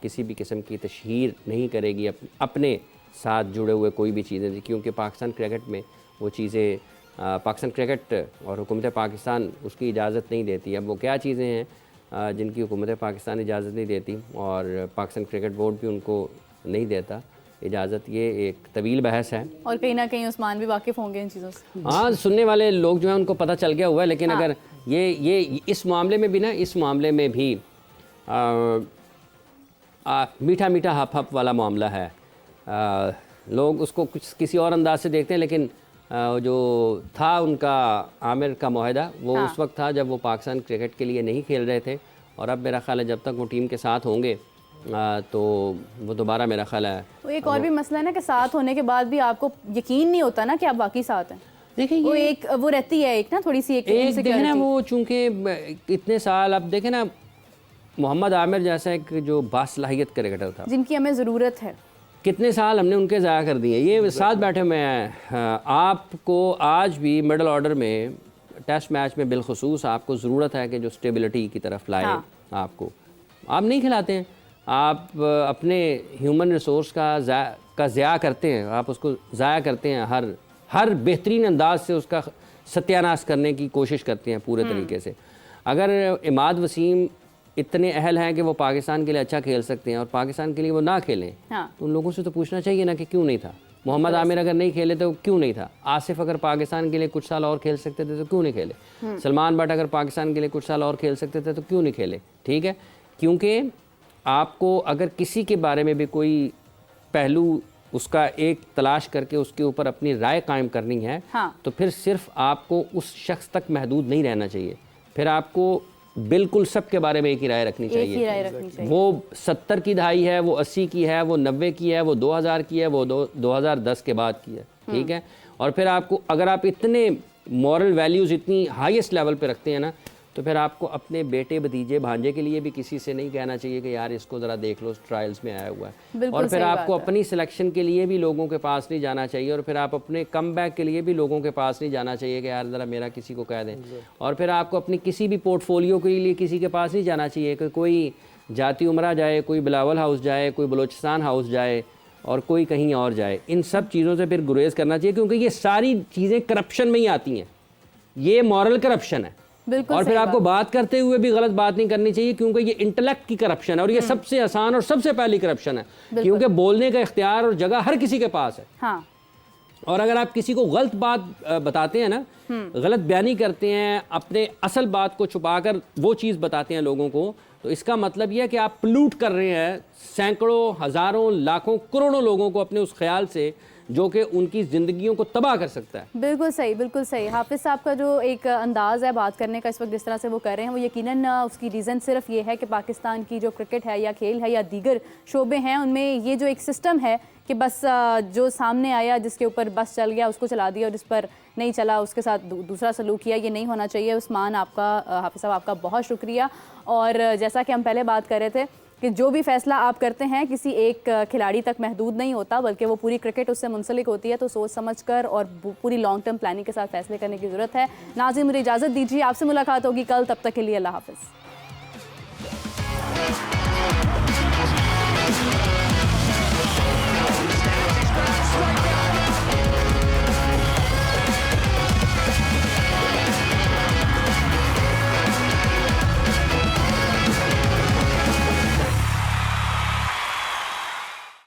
किसी भी किस्म की तशहीर नहीं करेगी अपने साथ जुड़े हुए कोई भी चीज़ें, क्योंकि पाकिस्तान क्रिकेट में वो चीज़ें, पाकिस्तान क्रिकेट और हुकूमत पाकिस्तान उसकी इजाज़त नहीं देती। अब वो क्या चीज़ें हैं जिनकी हुकूमत पाकिस्तान इजाज़त नहीं देती, और पाकिस्तान क्रिकेट बोर्ड भी उनको नहीं देता इजाज़त, ये एक तवील बहस है। और कहीं ना कहीं उस्मान भी वाकिफ़ होंगे इन चीज़ों से। हाँ, सुनने वाले लोग जो हैं उनको पता चल गया हुआ है। लेकिन अगर ये इस मामले में भी ना, इस मामले में भी मीठा मीठा हप हप वाला मामला है। लोग उसको कुछ किसी और अंदाज से देखते हैं, लेकिन जो था उनका आमिर का मुआहदा, वो उस वक्त था जब वो पाकिस्तान क्रिकेट के लिए नहीं खेल रहे थे। और अब मेरा ख्याल है जब तक वो टीम के साथ होंगे तो वो दोबारा, मेरा ख्याल है। वो एक और भी मसला है ना कि साथ होने के बाद भी आपको यकीन नहीं होता ना कि आप बाकी साथ हैं। देखिए वो एक वो रहती है एक ना थोड़ी सी एक देखें ना, वो चूँकि इतने साल, अब देखें ना, मोहम्मद आमिर जैसा एक जो बासलाहियत क्रिकेटर था, जिनकी हमें ज़रूरत है, कितने साल हमने उनके ज़ाया कर दिए। ये साथ बैठे में आपको आज भी मिडल ऑर्डर में टेस्ट मैच में बिलखसूस आपको ज़रूरत है कि जो स्टेबिलिटी की तरफ लाए। आपको आप नहीं खिलाते हैं, आप अपने ह्यूमन रिसोर्स का ज़ाया करते हैं, आप उसको ज़ाया करते हैं, हर बेहतरीन अंदाज से उसका सत्यानाश करने की कोशिश करते हैं पूरे तरीके से। अगर इमाद वसीम इतने अहल हैं कि वो पाकिस्तान के लिए अच्छा खेल सकते हैं और पाकिस्तान के लिए वो ना खेलें, तो उन लोगों से तो पूछना चाहिए ना कि क्यों नहीं था। मोहम्मद आमिर अगर नहीं खेले तो क्यों नहीं था, आसिफ अगर पाकिस्तान के लिए कुछ साल और खेल सकते थे तो क्यों नहीं खेले, सलमान बट अगर पाकिस्तान के लिए कुछ साल और खेल सकते थे तो क्यों नहीं खेले। ठीक है, क्योंकि आपको अगर किसी के बारे में भी कोई पहलू उसका एक तलाश करके उसके ऊपर अपनी राय कायम करनी है, तो फिर सिर्फ आपको उस शख्स तक महदूद नहीं रहना चाहिए, फिर आपको बिल्कुल सबके बारे में एक ही राय रखनी चाहिए। वो 70 की दहाई है, वो 80 की है, वो 90 की है, वो 2000 की है, वो 2010 के बाद की है। ठीक है, और फिर आपको अगर आप इतने मॉरल वैल्यूज़ इतनी हाईएस्ट लेवल पे रखते हैं ना, तो फिर आपको अपने बेटे भतीजे भांजे के लिए भी किसी से नहीं कहना चाहिए कि यार इसको ज़रा देख लो ट्रायल्स में आया हुआ है, और फिर आपको अपनी सिलेक्शन के लिए भी लोगों के पास नहीं जाना चाहिए, और फिर आप अपने कम बैक के लिए भी लोगों के पास नहीं जाना चाहिए कि यार ज़रा मेरा किसी को कह दें, और फिर आपको अपनी किसी भी पोर्टफोलियो के लिए किसी के पास नहीं जाना चाहिए कि कोई जाती उमरा जाए, कोई बिलावल हाउस जाए, कोई बलोचिस्तान हाउस जाए और कोई कहीं और जाए। इन सब चीज़ों से फिर गुरेज करना चाहिए, क्योंकि ये सारी चीज़ें करप्शन में ही आती हैं, ये मॉरल करप्शन है। और फिर आपको बात करते हुए भी गलत बात नहीं करनी चाहिए, क्योंकि ये इंटेलेक्ट की करप्शन है, और ये सबसे आसान और सबसे पहली करप्शन है, क्योंकि बोलने का इख्तियार और जगह हर किसी के पास है। हाँ। और अगर आप किसी को गलत बात बताते हैं ना, गलत बयानी करते हैं, अपने असल बात को छुपाकर वो चीज़ बताते हैं लोगों को, तो इसका मतलब यह है कि आप प्लूट कर रहे हैं सैकड़ों, हज़ारों, लाखों, करोड़ों लोगों को अपने उस ख्याल से जो कि उनकी ज़िंदगियों को तबाह कर सकता है। बिल्कुल सही, बिल्कुल सही। हाफिज़ साहब का जो एक अंदाज़ है बात करने का इस वक्त जिस तरह से वो कर रहे हैं, वो यकीनन उसकी रीज़न सिर्फ ये है कि पाकिस्तान की जो क्रिकेट है या खेल है या दीगर शोबे हैं, उनमें ये जो एक सिस्टम है कि बस जो सामने आया जिसके ऊपर बस चल गया उसको चला दिया, और जिस पर नहीं चला उसके साथ दूसरा सलूक किया, ये नहीं होना चाहिए। उस्मान आपका, हाफिज़ साहब आपका बहुत शुक्रिया। और जैसा कि हम पहले बात कर रहे थे कि जो भी फैसला आप करते हैं किसी एक खिलाड़ी तक महदूद नहीं होता, बल्कि वो पूरी क्रिकेट उससे मुंसलिक होती है, तो सोच समझकर और पूरी लॉन्ग टर्म प्लानिंग के साथ फैसले करने की ज़रूरत है। नाज़रीन, मुझे इजाज़त दीजिए, आपसे मुलाकात होगी कल, तब तक के लिए अल्लाह हाफ़िज़।